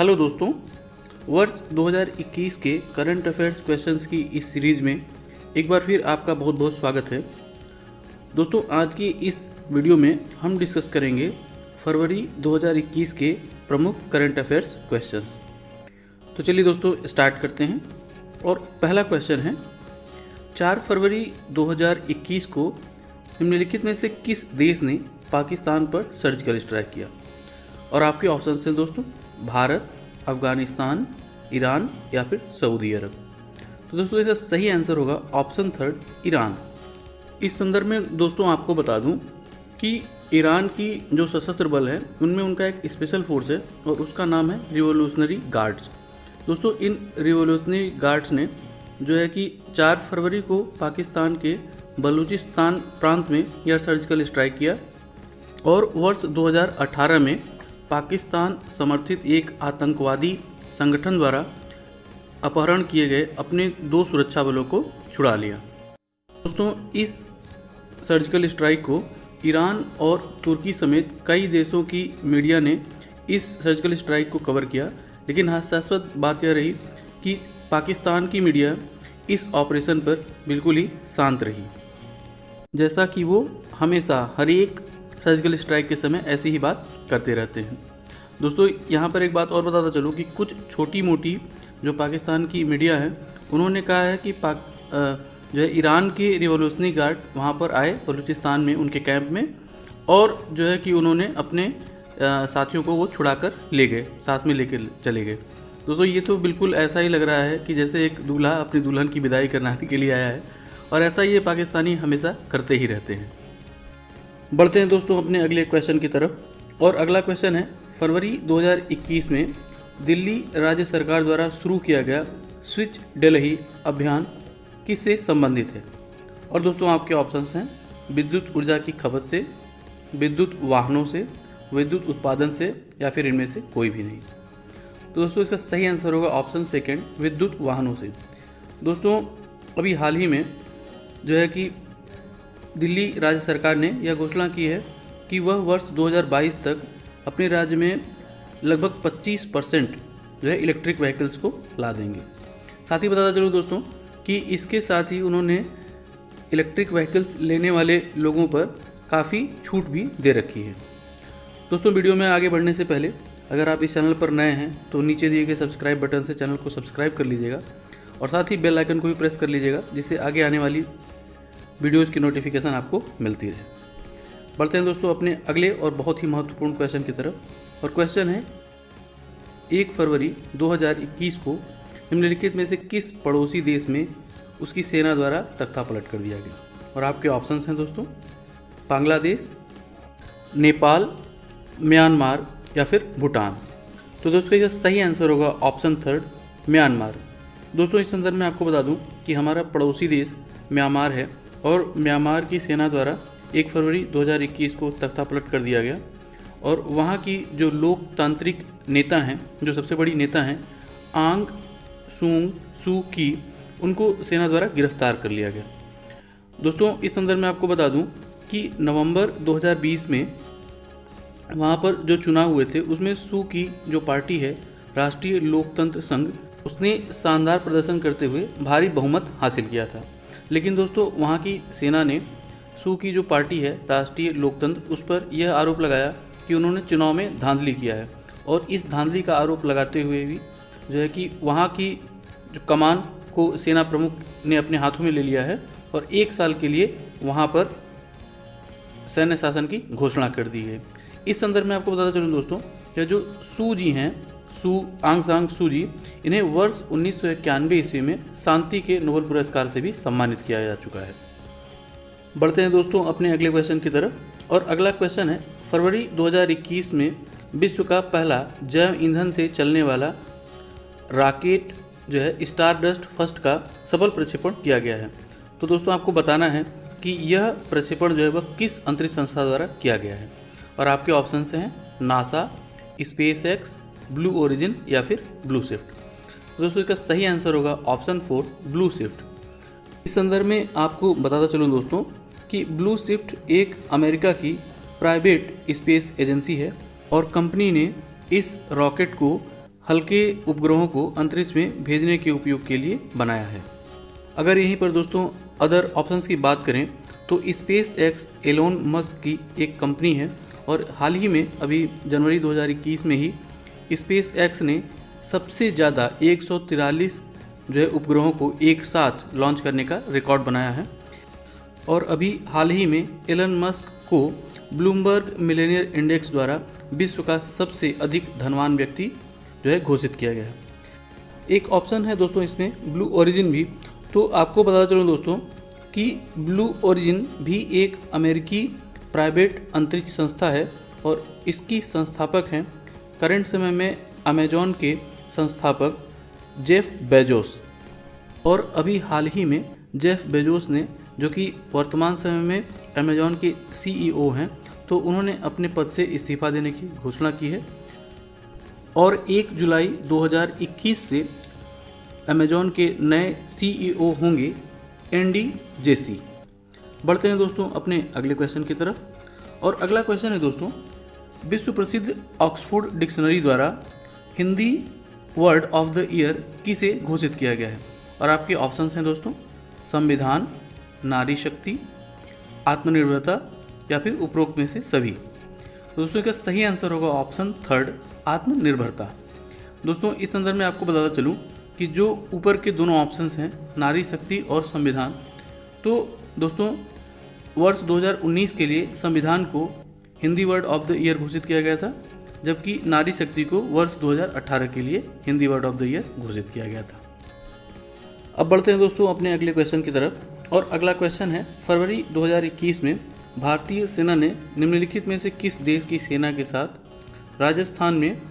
Hello दोस्तों, वर्ष 2021 के करंट अफेयर्स क्वेश्चंस की इस सीरीज़ में एक बार फिर आपका बहुत बहुत स्वागत है। दोस्तों, आज की इस वीडियो में हम डिस्कस करेंगे फरवरी 2021 के प्रमुख करंट अफेयर्स क्वेश्चंस। तो चलिए दोस्तों स्टार्ट करते हैं। और पहला क्वेश्चन है, 4 फरवरी 2021 को निम्नलिखित में से किस देश ने पाकिस्तान पर सर्जिकल स्ट्राइक किया? और आपके ऑप्शन हैं दोस्तों, भारत, अफगानिस्तान, ईरान या फिर सऊदी अरब। तो दोस्तों इसका सही आंसर होगा ऑप्शन थर्ड, ईरान। इस संदर्भ में दोस्तों आपको बता दूं कि ईरान की जो सशस्त्र बल है उनमें उनका एक स्पेशल फोर्स है और उसका नाम है रिवोल्यूशनरी गार्ड्स। दोस्तों इन रिवोल्यूशनरी गार्ड्स ने जो है कि 4 फरवरी को पाकिस्तान के बलूचिस्तान प्रांत में यह सर्जिकल स्ट्राइक किया और वर्ष 2018 में पाकिस्तान समर्थित एक आतंकवादी संगठन द्वारा अपहरण किए गए अपने 2 सुरक्षा बलों को छुड़ा लिया। दोस्तों इस सर्जिकल स्ट्राइक को ईरान और तुर्की समेत कई देशों की मीडिया ने इस सर्जिकल स्ट्राइक को कवर किया, लेकिन हास्यास्पद बात यह रही कि पाकिस्तान की मीडिया इस ऑपरेशन पर बिल्कुल ही शांत रही, जैसा कि वो हमेशा हर एक सर्जिकल स्ट्राइक के समय ऐसी ही बात करते रहते हैं। दोस्तों यहाँ पर एक बात और बताता चलूँ कि कुछ छोटी मोटी जो पाकिस्तान की मीडिया है उन्होंने कहा है कि जो है ईरान के रिवोल्यूशनरी गार्ड वहाँ पर आए बलूचिस्तान में उनके कैंप में और जो है कि उन्होंने अपने साथियों को वो छुड़ा कर ले गए, साथ में लेकर चले गए। दोस्तों ये तो बिल्कुल ऐसा ही लग रहा है कि जैसे एक दूल्हा अपनी दुल्हन की विदाई करने के लिए आया है, और ऐसा ये पाकिस्तानी हमेशा करते ही रहते हैं। बढ़ते हैं दोस्तों अपने अगले क्वेश्चन की तरफ। और अगला क्वेश्चन है, फरवरी 2021 में दिल्ली राज्य सरकार द्वारा शुरू किया गया स्विच दिल्ली अभियान किससे संबंधित है? और दोस्तों आपके ऑप्शंस हैं, विद्युत ऊर्जा की खपत से, विद्युत वाहनों से, विद्युत उत्पादन से या फिर इनमें से कोई भी नहीं। तो दोस्तों इसका सही आंसर होगा ऑप्शन सेकंड, विद्युत वाहनों से। दोस्तों अभी हाल ही में जो है कि दिल्ली राज्य सरकार ने यह घोषणा की है कि वह वर्ष 2022 तक अपने राज्य में लगभग 25% जो है इलेक्ट्रिक व्हीकल्स को ला देंगे। साथ ही बताता चलूँ दोस्तों कि इसके साथ ही उन्होंने इलेक्ट्रिक व्हीकल्स लेने वाले लोगों पर काफ़ी छूट भी दे रखी है। दोस्तों वीडियो में आगे बढ़ने से पहले अगर आप इस चैनल पर नए हैं तो नीचे दिए गए सब्सक्राइब बटन से चैनल को सब्सक्राइब कर लीजिएगा और साथ ही बेल आइकन को भी प्रेस कर लीजिएगा, जिससे आगे आने वाली वीडियोस की नोटिफिकेशन आपको मिलती रहे। बढ़ते हैं दोस्तों अपने अगले और बहुत ही महत्वपूर्ण क्वेश्चन की तरफ। और क्वेश्चन है, 1 फरवरी 2021 को निम्नलिखित में से किस पड़ोसी देश में उसकी सेना द्वारा तख्ता पलट कर दिया गया? और आपके ऑप्शंस हैं दोस्तों, बांग्लादेश, नेपाल, म्यांमार या फिर भूटान। तो दोस्तों इसका सही आंसर होगा ऑप्शन थर्ड, म्यांमार। दोस्तों इस संदर्भ में आपको बता दूं कि हमारा पड़ोसी देश म्यांमार है और म्यांमार की सेना द्वारा 1 फरवरी 2021 को तख्ता पलट कर दिया गया और वहाँ की जो लोकतांत्रिक नेता हैं, जो सबसे बड़ी नेता हैं आंग सूंग सू की, उनको सेना द्वारा गिरफ्तार कर लिया गया। दोस्तों इस संदर्भ में आपको बता दूं कि नवंबर 2020 में वहाँ पर जो चुनाव हुए थे उसमें सू की जो पार्टी है राष्ट्रीय लोकतंत्र संघ, उसने शानदार प्रदर्शन करते हुए भारी बहुमत हासिल किया था। लेकिन दोस्तों वहाँ की सेना ने सू की जो पार्टी है राष्ट्रीय लोकतंत्र, उस पर यह आरोप लगाया कि उन्होंने चुनाव में धांधली किया है और इस धांधली का आरोप लगाते हुए भी जो है कि वहाँ की जो कमान को सेना प्रमुख ने अपने हाथों में ले लिया है और 1 साल के लिए वहाँ पर सैन्य शासन की घोषणा कर दी है। इस संदर्भ में आपको बताता चलूँ दोस्तों, यह जो सू जी हैं, आंग सांग सू जी, इन्हें वर्ष 1991 ईस्वी में शांति के नोबेल पुरस्कार से भी सम्मानित किया जा चुका है। बढ़ते हैं दोस्तों अपने अगले क्वेश्चन की तरफ। और अगला क्वेश्चन है, फरवरी 2021 में विश्व का पहला जैव ईंधन से चलने वाला रॉकेट जो है स्टारडस्ट फर्स्ट का सफल प्रक्षेपण किया गया है। तो दोस्तों आपको बताना है कि यह प्रक्षेपण जो है वह किस अंतरिक्ष संस्था द्वारा किया गया है। और आपके ऑप्शन हैं, NASA, space x, blue origin या फिर ब्लू शिफ्ट। दोस्तों इसका सही आंसर होगा ऑप्शन 4, ब्लू शिफ्ट। इस संदर्भ में आपको बताता चलूँ दोस्तों कि ब्लू शिफ्ट एक अमेरिका की प्राइवेट स्पेस एजेंसी है और कंपनी ने इस रॉकेट को हल्के उपग्रहों को अंतरिक्ष में भेजने के उपयोग के लिए बनाया है। अगर यहीं पर दोस्तों अदर ऑप्शंस की बात करें तो स्पेस एक्स एलोन मस्क की एक कंपनी है और हाल ही में अभी जनवरी 2021 में ही स्पेस एक्स ने सबसे ज़्यादा 143 जो है उपग्रहों को एक साथ लॉन्च करने का रिकॉर्ड बनाया है। और अभी हाल ही में एलन मस्क को ब्लूमबर्ग मिलेनियर इंडेक्स द्वारा विश्व का सबसे अधिक धनवान व्यक्ति जो है घोषित किया गया है। एक ऑप्शन है दोस्तों इसमें ब्लू ओरिजिन भी। तो आपको बता चलूँ दोस्तों कि ब्लू ओरिजिन भी एक अमेरिकी प्राइवेट अंतरिक्ष संस्था है और इसकी संस्थापक हैं करंट समय में अमेजॉन के संस्थापक जेफ बेजोस। और अभी हाल ही में जेफ बेजोस ने, जो कि वर्तमान समय में अमेजॉन के सीईओ हैं, तो उन्होंने अपने पद से इस्तीफा देने की घोषणा की है और 1 जुलाई 2021 से अमेजॉन के नए सीईओ होंगे एंडी जेसी। बढ़ते हैं दोस्तों अपने अगले क्वेश्चन की तरफ और अगला क्वेश्चन है दोस्तों, विश्व प्रसिद्ध ऑक्सफोर्ड डिक्शनरी द्वारा Hindi word of the year किसे घोषित किया गया है। और आपके ऑप्शंस हैं दोस्तों संविधान, नारी शक्ति, आत्मनिर्भरता या फिर उपरोक्त में से सभी। दोस्तों इसका सही आंसर होगा ऑप्शन 3 आत्मनिर्भरता। दोस्तों इस संदर्भ में आपको बताता चलूँ कि जो ऊपर के दोनों ऑप्शंस हैं नारी शक्ति और संविधान, तो दोस्तों वर्ष 2019 के लिए संविधान को Hindi word of the year घोषित किया गया था, जबकि नारी शक्ति को वर्ष 2018 के लिए Hindi word of the year घोषित किया गया था। अब बढ़ते हैं दोस्तों अपने अगले क्वेश्चन की तरफ और अगला क्वेश्चन है, फरवरी 2021 में भारतीय सेना ने निम्नलिखित में से किस देश की सेना के साथ राजस्थान में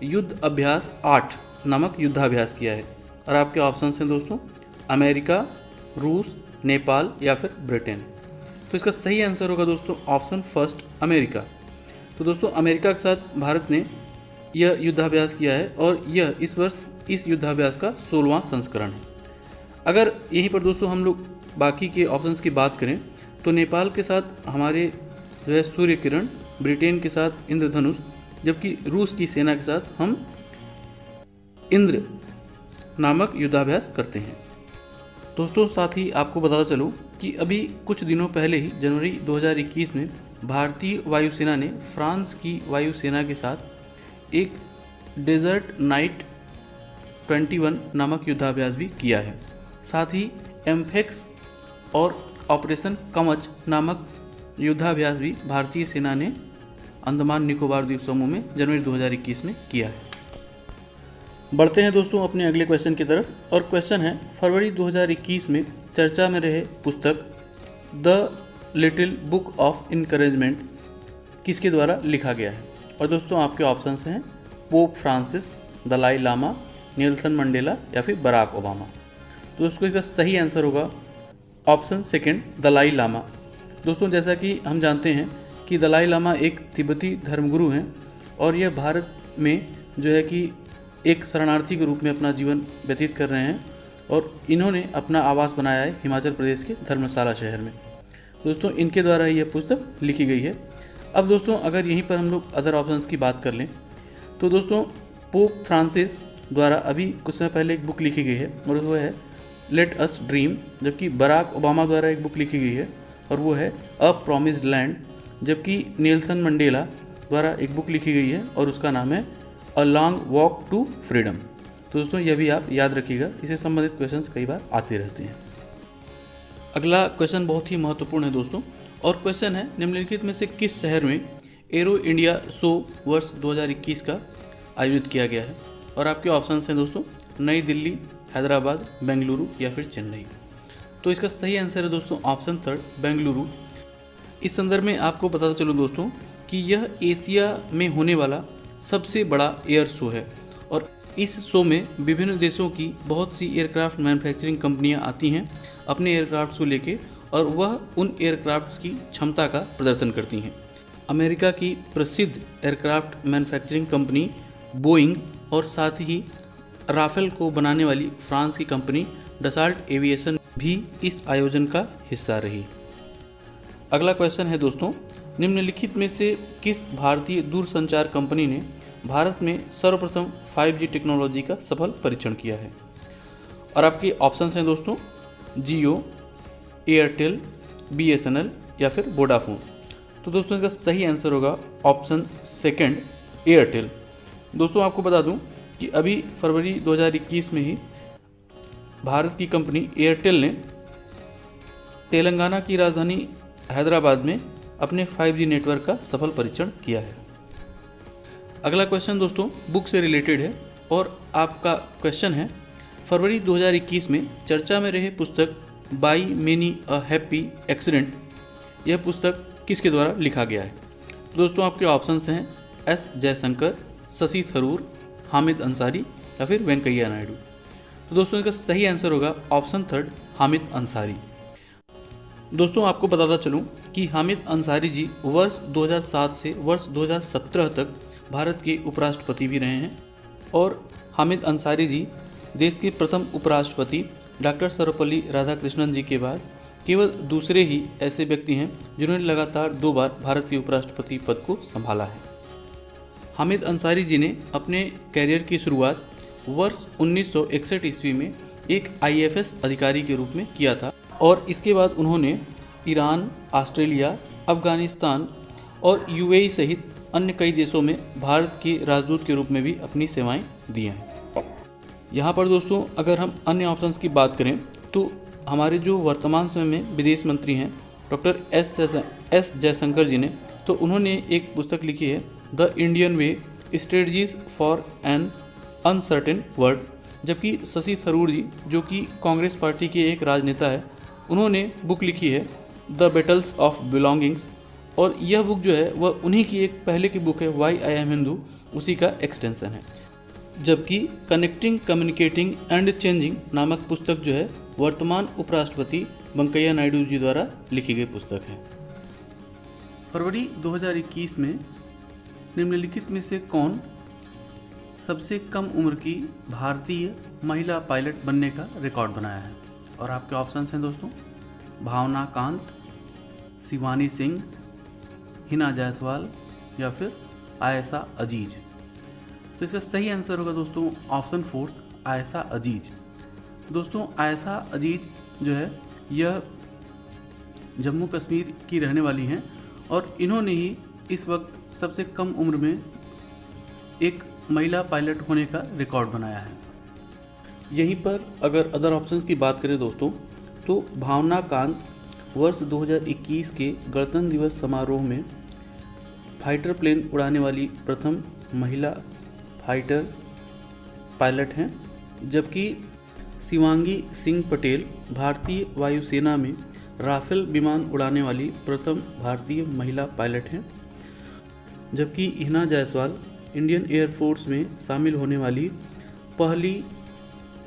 युद्ध अभ्यास 8 नामक युद्धाभ्यास किया है। और आपके ऑप्शंस हैं दोस्तों अमेरिका, रूस, नेपाल या फिर ब्रिटेन। तो इसका सही आंसर होगा दोस्तों ऑप्शन 1 अमेरिका। तो दोस्तों अमेरिका के साथ भारत ने यह युद्धाभ्यास किया है और यह इस वर्ष इस युद्धाभ्यास का 16वां संस्करण है। अगर यहीं पर दोस्तों हम लोग बाकी के ऑप्शंस की बात करें तो नेपाल के साथ हमारे जो है सूर्य किरण, ब्रिटेन के साथ इंद्रधनुष, जबकि रूस की सेना के साथ हम इंद्र नामक युद्धाभ्यास करते हैं। दोस्तों साथ ही आपको बताता चलूँ कि अभी कुछ दिनों पहले ही जनवरी 2021 में भारतीय वायुसेना ने फ्रांस की वायुसेना के साथ एक डेजर्ट नाइट 21 नामक युद्धाभ्यास भी किया है। साथ ही एम्फेक्स और ऑपरेशन कवच नामक युद्धाभ्यास भी भारतीय सेना ने अंडमान निकोबार द्वीप समूह में जनवरी 2021 में किया है। बढ़ते हैं दोस्तों अपने अगले क्वेश्चन की तरफ और क्वेश्चन है, फरवरी 2021 में चर्चा में रहे पुस्तक the little book of encouragement किसके द्वारा लिखा गया है। और दोस्तों आपके ऑप्शंस हैं Pope Francis, Dalai Lama, Nelson Mandela या फिर बराक ओबामा। तो दोस्तों इसका सही आंसर होगा ऑप्शन 2 दलाई लामा। दोस्तों जैसा कि हम जानते हैं कि दलाई लामा एक तिब्बती धर्मगुरु हैं और यह भारत में जो है कि एक शरणार्थी के रूप में अपना जीवन व्यतीत कर रहे हैं और इन्होंने अपना आवास बनाया है हिमाचल प्रदेश के धर्मशाला शहर में। दोस्तों इनके द्वारा यह पुस्तक लिखी गई है। अब दोस्तों अगर यहीं पर हम लोग अदर ऑप्शंस की बात कर लें तो दोस्तों पोप फ्रांसिस द्वारा अभी कुछ समय पहले एक बुक लिखी गई है और वो है लेट अस ड्रीम, जबकि बराक ओबामा द्वारा एक बुक लिखी गई है और वो है अ प्रॉमिस्ड लैंड, जबकि नेल्सन मंडेला द्वारा एक बुक लिखी गई है और उसका नाम है a long walk to freedom. तो दोस्तों यह भी आप याद रखिएगा, इससे संबंधित क्वेश्चंस कई बार आते रहते हैं। अगला क्वेश्चन बहुत ही महत्वपूर्ण है दोस्तों और क्वेश्चन है, निम्नलिखित में से किस शहर में एरो इंडिया शो वर्ष 2021 का आयोजित किया गया है। और आपके ऑप्शंस हैं दोस्तों नई दिल्ली, हैदराबाद, बेंगलुरु या फिर चेन्नई। तो इसका सही आंसर है दोस्तों ऑप्शन 3 बेंगलुरु। इस संदर्भ में आपको बताता चलूँ दोस्तों कि यह एशिया में होने वाला सबसे बड़ा एयर शो है और इस शो में विभिन्न देशों की बहुत सी एयरक्राफ्ट मैन्युफैक्चरिंग कंपनियां आती हैं अपने एयरक्राफ्ट को लेके और वह उन एयरक्राफ्ट की क्षमता का प्रदर्शन करती हैं। अमेरिका की प्रसिद्ध एयरक्राफ्ट मैन्युफैक्चरिंग कंपनी बोइंग और साथ ही राफेल को बनाने वाली फ्रांस की कंपनी डसाल्ट एविएशन भी इस आयोजन का हिस्सा रही। अगला क्वेश्चन है दोस्तों, निम्नलिखित में से किस भारतीय दूरसंचार कंपनी ने भारत में सर्वप्रथम 5G टेक्नोलॉजी का सफल परीक्षण किया है? और आपके ऑप्शंस हैं दोस्तों, जियो, एयरटेल, BSNL या फिर वोडाफोन। तो दोस्तों इसका सही आंसर होगा ऑप्शन सेकंड, एयरटेल। दोस्तों आपको बता दूं कि अभी फरवरी 2021 में ही भारत की कंपनी एयरटेल ने तेलंगाना की राजधानी हैदराबाद में अपने 5G नेटवर्क का सफल परीक्षण किया है। अगला क्वेश्चन दोस्तों बुक से रिलेटेड है और आपका क्वेश्चन है, फरवरी 2021 में चर्चा में रहे पुस्तक by many a happy accident, यह पुस्तक किसके द्वारा लिखा गया है? तो दोस्तों आपके ऑप्शंस हैं S जयशंकर, शशि थरूर, हामिद अंसारी या फिर वेंकैया नायडू। तो दोस्तों इसका सही आंसर होगा ऑप्शन थर्ड, हामिद अंसारी। दोस्तों आपको बताता चलूं कि हामिद अंसारी जी वर्ष 2007 से वर्ष 2017 तक भारत के उपराष्ट्रपति भी रहे हैं और हामिद अंसारी जी देश के प्रथम उपराष्ट्रपति डॉक्टर सर्वपल्ली राधाकृष्णन जी के बाद केवल दूसरे ही ऐसे व्यक्ति हैं जिन्होंने लगातार 2 बार भारत के उपराष्ट्रपति पद को संभाला है। हामिद अंसारी जी ने अपने कैरियर की शुरुआत वर्ष 1961 ईस्वी में एक IFS अधिकारी के रूप में किया था और इसके बाद उन्होंने ईरान, ऑस्ट्रेलिया, अफगानिस्तान और UAE सहित अन्य कई देशों में भारत के राजदूत के रूप में भी अपनी सेवाएं दी हैं। यहाँ पर दोस्तों अगर हम अन्य ऑप्शंस की बात करें तो हमारे जो वर्तमान समय में विदेश मंत्री हैं डॉक्टर एस जयशंकर जी ने, तो उन्होंने एक पुस्तक लिखी है the Indian way, strategies for an uncertain world. जबकि शशि थरूर जी जो कि कांग्रेस पार्टी के एक राजनेता है, उन्होंने बुक लिखी है द बैटल्स ऑफ बिलोंगिंग्स और यह बुक जो है वह उन्हीं की एक पहले की बुक है वाई आई एम हिंदू, उसी का एक्सटेंशन है। जबकि कनेक्टिंग, कम्युनिकेटिंग एंड चेंजिंग नामक पुस्तक जो है वर्तमान उपराष्ट्रपति वेंकैया नायडू जी द्वारा लिखी गई पुस्तक है। फरवरी 2021 में निम्नलिखित में से कौन सबसे कम उम्र की भारतीय महिला पायलट बनने का रिकॉर्ड बनाया है? और आपके ऑप्शंस हैं दोस्तों, भावना कांत, शिवानी सिंह, हिना जायसवाल या फिर आयशा अजीज। तो इसका सही आंसर होगा दोस्तों ऑप्शन फोर्थ, आयशा अजीज। दोस्तों आयशा अजीज जो है यह जम्मू कश्मीर की रहने वाली हैं और इन्होंने ही इस वक्त सबसे कम उम्र में एक महिला पायलट होने का रिकॉर्ड बनाया है। यहीं पर अगर अदर ऑप्शंस की बात करें दोस्तों तो भावना कांत वर्ष 2021 के गणतंत्र दिवस समारोह में फाइटर प्लेन उड़ाने वाली प्रथम महिला फाइटर पायलट हैं। जबकि शिवांगी सिंह पटेल भारतीय वायुसेना में राफेल विमान उड़ाने वाली प्रथम भारतीय महिला पायलट हैं। जबकि हिना जायसवाल इंडियन एयरफोर्स में शामिल होने वाली पहली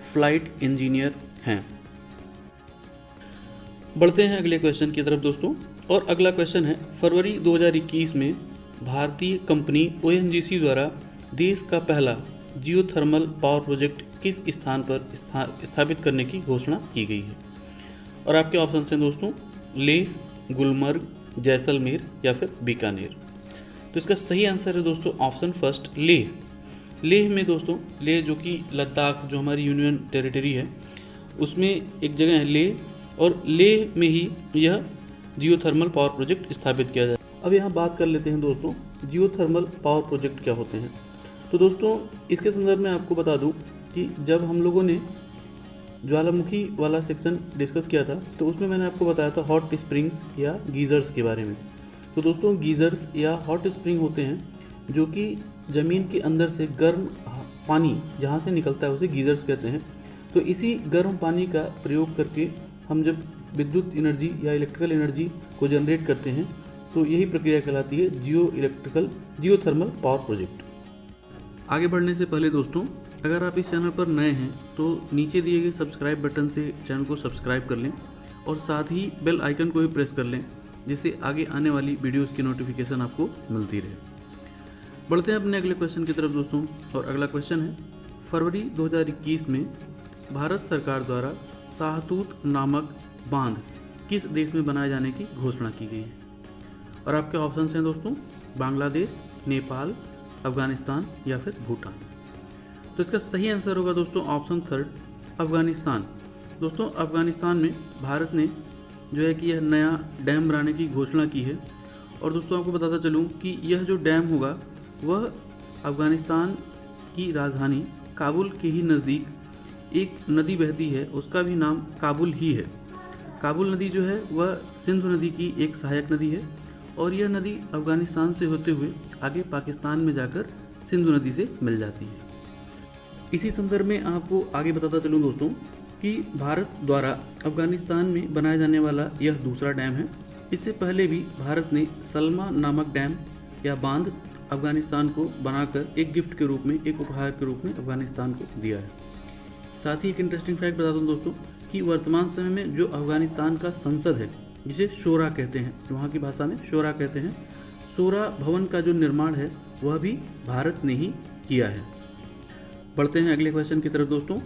फ्लाइट इंजीनियर हैं। बढ़ते हैं अगले क्वेश्चन की तरफ दोस्तों, और अगला क्वेश्चन है, फरवरी 2021 में भारतीय कंपनी ONGC द्वारा देश का पहला जियोथर्मल पावर प्रोजेक्ट किस स्थान पर स्थापित करने की घोषणा की गई है? और आपके ऑप्शन हैं दोस्तों, लेह, गुलमर्ग, जैसलमेर या फिर बीकानेर। तो इसका सही आंसर है दोस्तों ऑप्शन फर्स्ट, लेह। लेह में दोस्तों, लेह जो कि लद्दाख जो हमारी यूनियन टेरिटरी है उसमें एक जगह है लेह, और लेह में ही यह जियोथर्मल पावर प्रोजेक्ट स्थापित किया जाए। अब यहाँ बात कर लेते हैं दोस्तों जियोथर्मल पावर प्रोजेक्ट क्या होते हैं। तो दोस्तों इसके संदर्भ में आपको बता दूं कि जब हम लोगों ने ज्वालामुखी वाला सेक्शन डिस्कस किया था तो उसमें मैंने आपको बताया था हॉट स्प्रिंग्स या गीज़र्स के बारे में। तो दोस्तों गीज़र्स या हॉट स्प्रिंग होते हैं जो कि ज़मीन के अंदर से गर्म पानी जहाँ से निकलता है उसे गीज़र्स कहते हैं। तो इसी गर्म पानी का प्रयोग करके हम जब विद्युत एनर्जी या इलेक्ट्रिकल एनर्जी को जनरेट करते हैं तो यही प्रक्रिया कहलाती है जियोथर्मल पावर प्रोजेक्ट। आगे बढ़ने से पहले दोस्तों अगर आप इस चैनल पर नए हैं तो नीचे दिए गए सब्सक्राइब बटन से चैनल को सब्सक्राइब कर लें और साथ ही बेल आइकन को भी प्रेस कर लें जिससे आगे आने वाली वीडियोस की नोटिफिकेशन आपको मिलती रहे। बढ़ते हैं अपने अगले क्वेश्चन की तरफ दोस्तों, और अगला क्वेश्चन है, फरवरी 2021 में भारत सरकार द्वारा शाहतूत नामक बांध किस देश में बनाए जाने की घोषणा की गई है? और आपके ऑप्शन हैं दोस्तों, बांग्लादेश, नेपाल, अफगानिस्तान या फिर भूटान। तो इसका सही आंसर होगा दोस्तों ऑप्शन थर्ड, अफगानिस्तान। दोस्तों अफगानिस्तान में भारत ने जो है कि यह नया डैम बनाने की घोषणा की है। और दोस्तों आपको बताता चलूँ कि यह जो डैम होगा वह अफगानिस्तान की राजधानी काबुल के ही नज़दीक एक नदी बहती है, उसका भी नाम काबुल ही है। काबुल नदी जो है वह सिंधु नदी की एक सहायक नदी है और यह नदी अफगानिस्तान से होते हुए आगे पाकिस्तान में जाकर सिंधु नदी से मिल जाती है। इसी संदर्भ में आपको आगे बताता चलूँ दोस्तों कि भारत द्वारा अफगानिस्तान में बनाया जाने वाला यह दूसरा डैम है। इससे पहले भी भारत ने सलमा नामक डैम या बांध अफगानिस्तान को बनाकर एक गिफ्ट के रूप में, एक उपहार के रूप में अफगानिस्तान को दिया है। साथ ही एक इंटरेस्टिंग फैक्ट बता दूं दोस्तों कि वर्तमान समय में जो अफगानिस्तान का संसद है, जिसे शोरा कहते हैं, वहाँ की भाषा में शोरा कहते हैं, शोरा भवन का जो निर्माण है वह भी भारत ने ही किया है। बढ़ते हैं अगले क्वेश्चन की तरफ दोस्तों।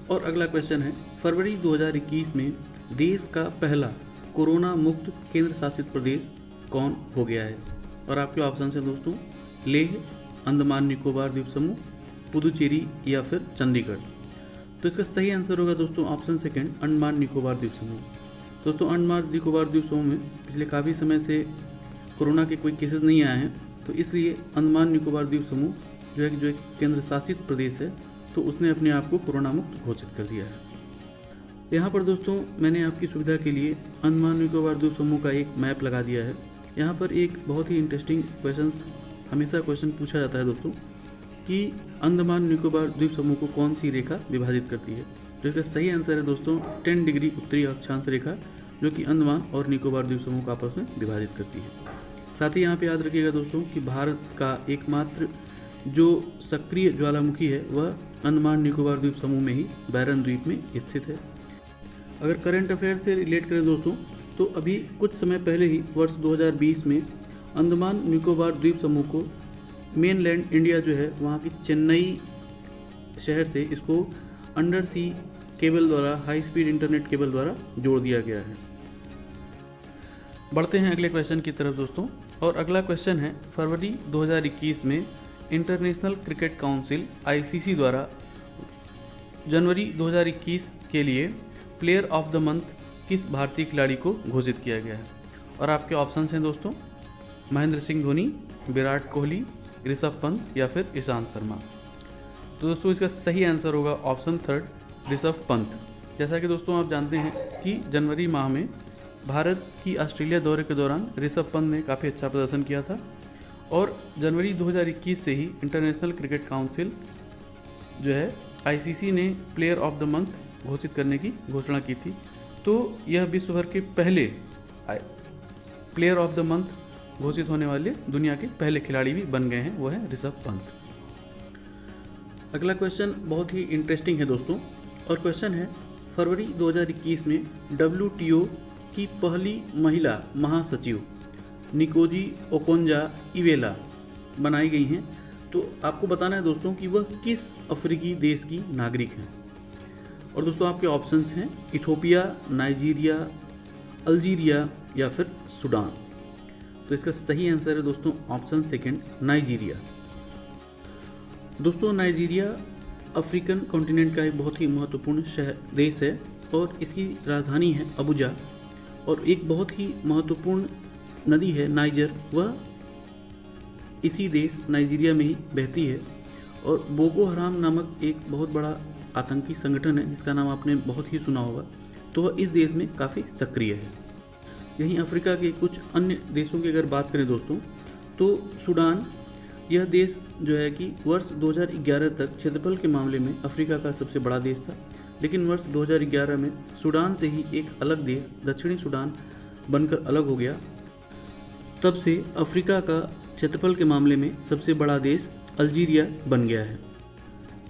और अगला क्वेश्चन है, फरवरी 2021 में देश का पहला कोरोना मुक्त केंद्र शासित प्रदेश कौन हो गया है? और आपके ऑप्शन है दोस्तों लेह, अंडमान निकोबार द्वीप समूह, पुदुचेरी या फिर चंडीगढ़। तो इसका सही आंसर होगा दोस्तों ऑप्शन सेकंड, अंडमान निकोबार द्वीप समूह। दोस्तों अंडमान निकोबार द्वीप समूह में पिछले काफ़ी समय से कोरोना के कोई केसेस नहीं आए हैं, तो इसलिए अंडमान निकोबार द्वीप समूह जो एक केंद्र शासित प्रदेश है, तो उसने अपने आप को कोरोना मुक्त घोषित कर दिया है। यहाँ पर दोस्तों मैंने आपकी सुविधा के लिए अंडमान निकोबार द्वीप समूह का एक मैप लगा दिया है। यहाँ पर एक बहुत ही इंटरेस्टिंग हमेशा क्वेश्चन पूछा जाता है दोस्तों कि अंडमान निकोबार द्वीप समूह को कौन सी रेखा विभाजित करती है? तो इसका सही आंसर है दोस्तों 10 डिग्री उत्तरी अक्षांश रेखा, जो कि अंडमान और निकोबार द्वीप समूह को आपस में विभाजित करती है। साथ ही यहाँ पे याद रखिएगा दोस्तों कि भारत का एकमात्र जो सक्रिय ज्वालामुखी है वह अंडमान निकोबार द्वीप समूह में ही बैरन द्वीप में स्थित है। अगर करंट अफेयर से रिलेट करें दोस्तों, तो अभी कुछ समय पहले ही वर्ष 2020 में अंडमान निकोबार द्वीप समूह को मेनलैंड इंडिया जो है वहाँ की चेन्नई शहर से इसको अंडर सी केबल द्वारा, हाई स्पीड इंटरनेट केबल द्वारा जोड़ दिया गया है। बढ़ते हैं अगले क्वेश्चन की तरफ दोस्तों। और अगला क्वेश्चन है, फरवरी 2021 में इंटरनेशनल क्रिकेट काउंसिल ICC द्वारा जनवरी 2021 के लिए प्लेयर ऑफ द मंथ किस भारतीय खिलाड़ी को घोषित किया गया है? और आपके ऑप्शंस हैं दोस्तों महेंद्र सिंह धोनी, विराट कोहली, ऋषभ पंत या फिर ईशांत शर्मा। तो दोस्तों इसका सही आंसर होगा ऑप्शन थर्ड, ऋषभ पंत। जैसा कि दोस्तों आप जानते हैं कि जनवरी माह में भारत की ऑस्ट्रेलिया दौरे के दौरान ऋषभ पंत ने काफ़ी अच्छा प्रदर्शन किया था और जनवरी 2021 से ही इंटरनेशनल क्रिकेट काउंसिल जो है ICC ने प्लेयर ऑफ द मंथ घोषित करने की घोषणा की थी। तो यह विश्व भर के पहले प्लेयर ऑफ द मंथ घोषित होने वाले दुनिया के पहले खिलाड़ी भी बन गए हैं, वो है ऋषभ पंत। अगला क्वेश्चन बहुत ही इंटरेस्टिंग है दोस्तों और क्वेश्चन है, फरवरी 2021 में WTO की पहली महिला महासचिव निकोजी ओकोंजा-इवेला बनाई गई हैं। तो आपको बताना है दोस्तों कि वह किस अफ्रीकी देश की नागरिक हैं। और दोस्तों आपके ऑप्शंस हैं इथोपिया, नाइजीरिया, अल्जीरिया या फिर सूडान। तो इसका सही आंसर है दोस्तों ऑप्शन सेकंड, नाइजीरिया। दोस्तों नाइजीरिया अफ्रीकन कॉन्टिनेंट का एक बहुत ही महत्वपूर्ण देश है और इसकी राजधानी है अबुजा। और एक बहुत ही महत्वपूर्ण नदी है नाइजर, वह इसी देश नाइजीरिया में ही बहती है। और बोको हराम नामक एक बहुत बड़ा आतंकी संगठन है जिसका नाम आपने बहुत ही सुना होगा, तो वह इस देश में काफ़ी सक्रिय है। यहीं अफ्रीका के कुछ अन्य देशों की अगर बात करें दोस्तों, तो सूडान, यह देश जो है कि वर्ष 2011 तक क्षेत्रफल के मामले में अफ्रीका का सबसे बड़ा देश था, लेकिन वर्ष 2011 में सूडान से ही एक अलग देश दक्षिणी सूडान बनकर अलग हो गया। तब से अफ्रीका का क्षेत्रफल के मामले में सबसे बड़ा देश अल्जीरिया बन गया है।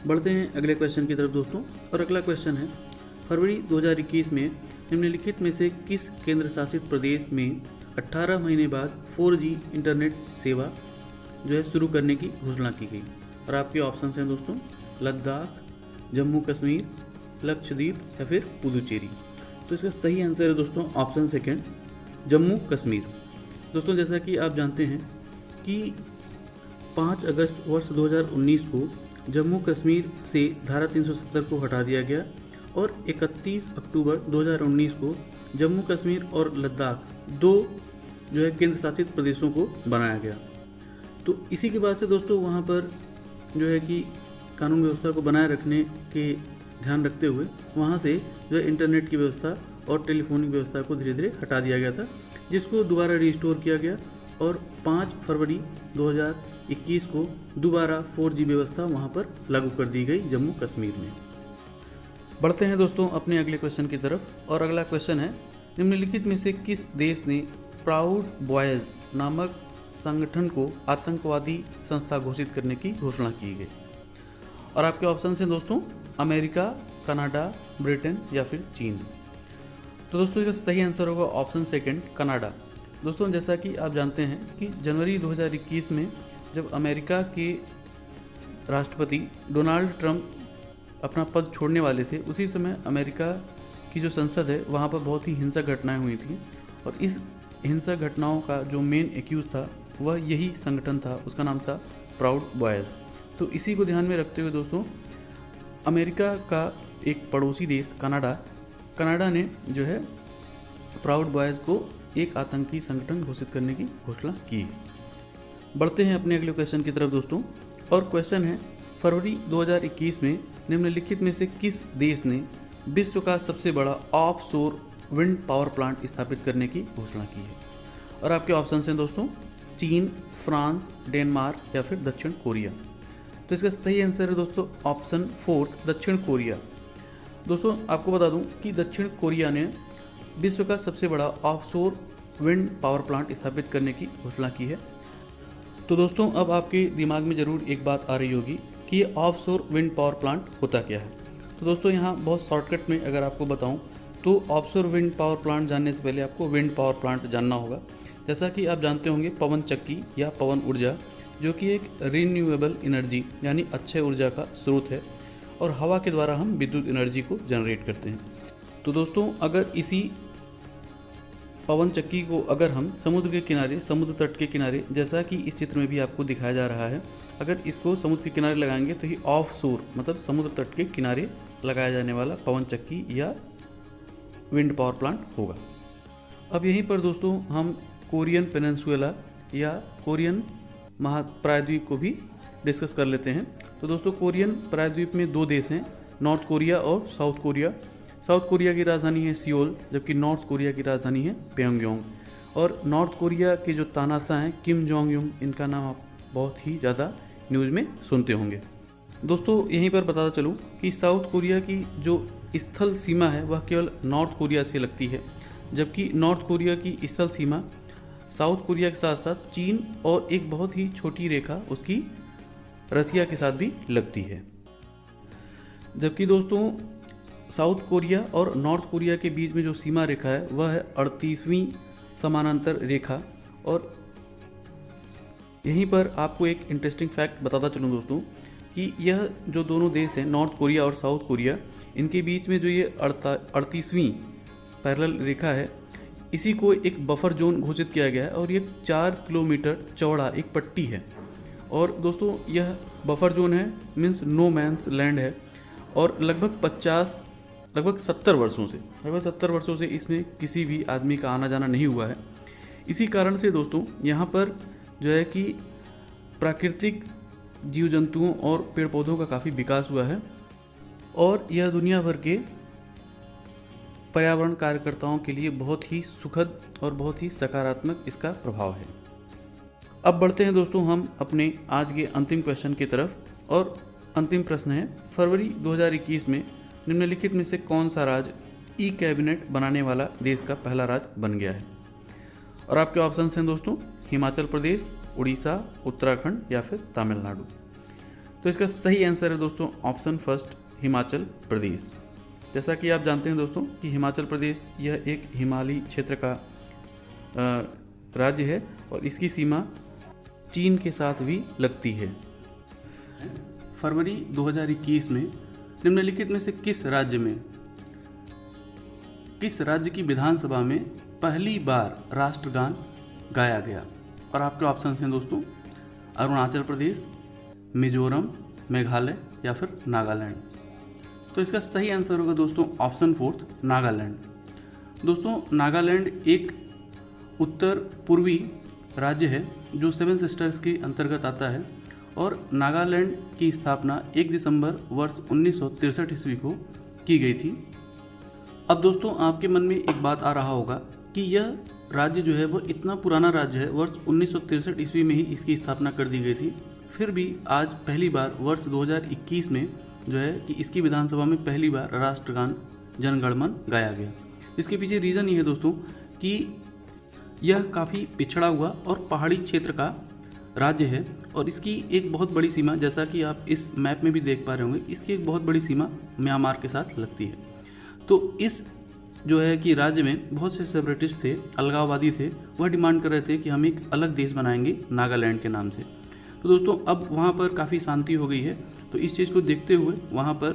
बढ़ते हैं अगले क्वेश्चन की तरफ दोस्तों। और अगला क्वेश्चन है, फरवरी 2021 में निम्नलिखित में से किस केंद्र शासित प्रदेश में 18 महीने बाद 4G इंटरनेट सेवा जो है शुरू करने की घोषणा की गई? और आपके ऑप्शंस हैं दोस्तों लद्दाख, जम्मू कश्मीर, लक्षद्वीप या फिर पुदुचेरी। तो इसका सही आंसर है दोस्तों ऑप्शन सेकंड, जम्मू कश्मीर। दोस्तों जैसा कि आप जानते हैं कि 5 अगस्त वर्ष 2019 को जम्मू कश्मीर से धारा 370 को हटा दिया गया और 31 अक्टूबर 2019 को जम्मू कश्मीर और लद्दाख दो जो है केंद्र शासित प्रदेशों को बनाया गया। तो इसी के बाद से दोस्तों वहाँ पर जो है कि कानून व्यवस्था को बनाए रखने के ध्यान रखते हुए वहाँ से जो है इंटरनेट की व्यवस्था और टेलीफोनिक व्यवस्था को धीरे धीरे हटा दिया गया था, जिसको दोबारा रिस्टोर किया गया और 5 फरवरी 2021 को दोबारा 4G व्यवस्था वहाँ पर लागू कर दी गई जम्मू कश्मीर में। बढ़ते हैं दोस्तों अपने अगले क्वेश्चन की तरफ और अगला क्वेश्चन है, निम्नलिखित में से किस देश ने प्राउड बॉयज़ नामक संगठन को आतंकवादी संस्था घोषित करने की घोषणा की गई? और आपके ऑप्शन हैं दोस्तों अमेरिका, कनाडा, ब्रिटेन या फिर चीन। तो दोस्तों इसका सही आंसर होगा ऑप्शन सेकंड, कनाडा। दोस्तों जैसा कि आप जानते हैं कि जनवरी 2021 में जब अमेरिका के राष्ट्रपति डोनाल्ड ट्रंप अपना पद छोड़ने वाले थे, उसी समय अमेरिका की जो संसद है वहाँ पर बहुत ही हिंसक घटनाएं हुई थी और इस हिंसक घटनाओं का जो मेन एक्यूज था वह यही संगठन था, उसका नाम था प्राउड बॉयज़। तो इसी को ध्यान में रखते हुए दोस्तों अमेरिका का एक पड़ोसी देश कनाडा ने जो है प्राउड बॉयज़ को एक आतंकी संगठन घोषित करने की घोषणा की। बढ़ते हैं अपने अगले क्वेश्चन की तरफ दोस्तों और क्वेश्चन है, फरवरी 2021 में निम्नलिखित में से किस देश ने विश्व का सबसे बड़ा ऑफशोर विंड पावर प्लांट स्थापित करने की घोषणा की है? और आपके ऑप्शन हैं दोस्तों चीन, फ्रांस, डेनमार्क या फिर दक्षिण कोरिया। तो इसका सही आंसर है दोस्तों ऑप्शन फोर्थ, दक्षिण कोरिया। दोस्तों आपको बता दूं कि दक्षिण कोरिया ने विश्व का सबसे बड़ा ऑफशोर विंड पावर प्लांट स्थापित करने की घोषणा की है। तो दोस्तों अब आपके दिमाग में ज़रूर एक बात आ रही होगी कि ये ऑफशोर विंड पावर प्लांट होता क्या है। तो दोस्तों यहाँ बहुत शॉर्टकट में अगर आपको बताऊं तो ऑफशोर विंड पावर प्लांट जानने से पहले आपको विंड पावर प्लांट जानना होगा। जैसा कि आप जानते होंगे पवन चक्की या पवन ऊर्जा जो कि एक रिन्यूएबल एनर्जी यानी अक्षय ऊर्जा का स्रोत है और हवा के द्वारा हम विद्युत एनर्जी को जनरेट करते हैं। तो दोस्तों अगर इसी पवन चक्की को अगर हम समुद्र के किनारे, समुद्र तट के किनारे, जैसा कि इस चित्र में भी आपको दिखाया जा रहा है, अगर इसको समुद्र के किनारे लगाएंगे तो ये ऑफ शोर मतलब समुद्र तट के किनारे लगाया जाने वाला पवन चक्की या विंड पावर प्लांट होगा। अब यहीं पर दोस्तों हम कोरियन पेनिनसुला या कोरियन महाप्रायद्वीप को भी डिस्कस कर लेते हैं। तो दोस्तों कोरियन प्रायद्वीप में दो देश हैं, नॉर्थ कोरिया और साउथ कोरिया। साउथ कोरिया की राजधानी है सियोल, जबकि नॉर्थ कोरिया की राजधानी है प्योंगयांग। और नॉर्थ कोरिया के जो तानाशाह हैं किम जोंग यूंग, इनका नाम आप बहुत ही ज़्यादा न्यूज़ में सुनते होंगे। दोस्तों यहीं पर बताता चलूँ कि साउथ कोरिया की जो स्थल सीमा है वह केवल नॉर्थ कोरिया से लगती है, जबकि नॉर्थ कोरिया की स्थल सीमा साउथ कोरिया के साथ साथ चीन और एक बहुत ही छोटी रेखा उसकी रसिया के साथ भी लगती है। जबकि दोस्तों साउथ कोरिया और नॉर्थ कोरिया के बीच में जो सीमा रेखा है वह है 38वीं समानांतर रेखा। और यहीं पर आपको एक इंटरेस्टिंग फैक्ट बताता चलूँ दोस्तों कि यह जो दोनों देश हैं नॉर्थ कोरिया और साउथ कोरिया, इनके बीच में जो ये 38वीं पैरेलल रेखा है, इसी को एक बफर जोन घोषित किया गया है और ये 4 किलोमीटर चौड़ा एक पट्टी है। और दोस्तों यह बफर जोन है, मीन्स नो मैंस लैंड है और लगभग 70 वर्षों से इसमें किसी भी आदमी का आना जाना नहीं हुआ है। इसी कारण से दोस्तों यहाँ पर जो है कि प्राकृतिक जीव जंतुओं और पेड़ पौधों का काफ़ी विकास हुआ है और यह दुनिया भर के पर्यावरण कार्यकर्ताओं के लिए बहुत ही सुखद और बहुत ही सकारात्मक इसका प्रभाव है। अब बढ़ते हैं दोस्तों हम अपने आज के अंतिम क्वेश्चन की तरफ और अंतिम प्रश्न है, फरवरी 2021 में निम्नलिखित में से कौन सा राज्य ई कैबिनेट बनाने वाला देश का पहला राज्य बन गया है? और आपके ऑप्शंस हैं दोस्तों हिमाचल प्रदेश, उड़ीसा, उत्तराखंड या फिर तमिलनाडु। तो इसका सही आंसर है दोस्तों ऑप्शन फर्स्ट, हिमाचल प्रदेश। जैसा कि आप जानते हैं दोस्तों कि हिमाचल प्रदेश यह एक हिमालयी क्षेत्र का राज्य है और इसकी सीमा चीन के साथ भी लगती है। फरवरी 2021 में निम्नलिखित में से किस राज्य की विधानसभा में पहली बार राष्ट्रगान गाया गया? और आपके ऑप्शन हैं दोस्तों अरुणाचल प्रदेश, मिजोरम, मेघालय या फिर नागालैंड। तो इसका सही आंसर होगा दोस्तों ऑप्शन 4 नागालैंड। दोस्तों नागालैंड एक उत्तर पूर्वी राज्य है जो 7 सिस्टर्स के अंतर्गत आता है और नागालैंड की स्थापना 1 दिसंबर वर्ष 1963 ईस्वी को की गई थी। अब दोस्तों आपके मन में एक बात आ रहा होगा कि यह राज्य जो है वो इतना पुराना राज्य है, वर्ष 1963 ईस्वी में ही इसकी स्थापना कर दी गई थी, फिर भी आज पहली बार वर्ष 2021 में जो है कि इसकी विधानसभा में पहली बार राष्ट्रगान जन गण मन गाया गया। इसके पीछे रीज़न ये है दोस्तों कि यह काफ़ी पिछड़ा हुआ और पहाड़ी क्षेत्र का राज्य है और इसकी एक बहुत बड़ी सीमा, जैसा कि आप इस मैप में भी देख पा रहे होंगे, इसकी एक बहुत बड़ी सीमा म्यांमार के साथ लगती है। तो इस जो है कि राज्य में बहुत से सेपरेटिस्ट थे, अलगाववादी थे, वह डिमांड कर रहे थे कि हम एक अलग देश बनाएंगे नागालैंड के नाम से। तो दोस्तों अब वहाँ पर काफ़ी शांति हो गई है, तो इस चीज़ को देखते हुए वहाँ पर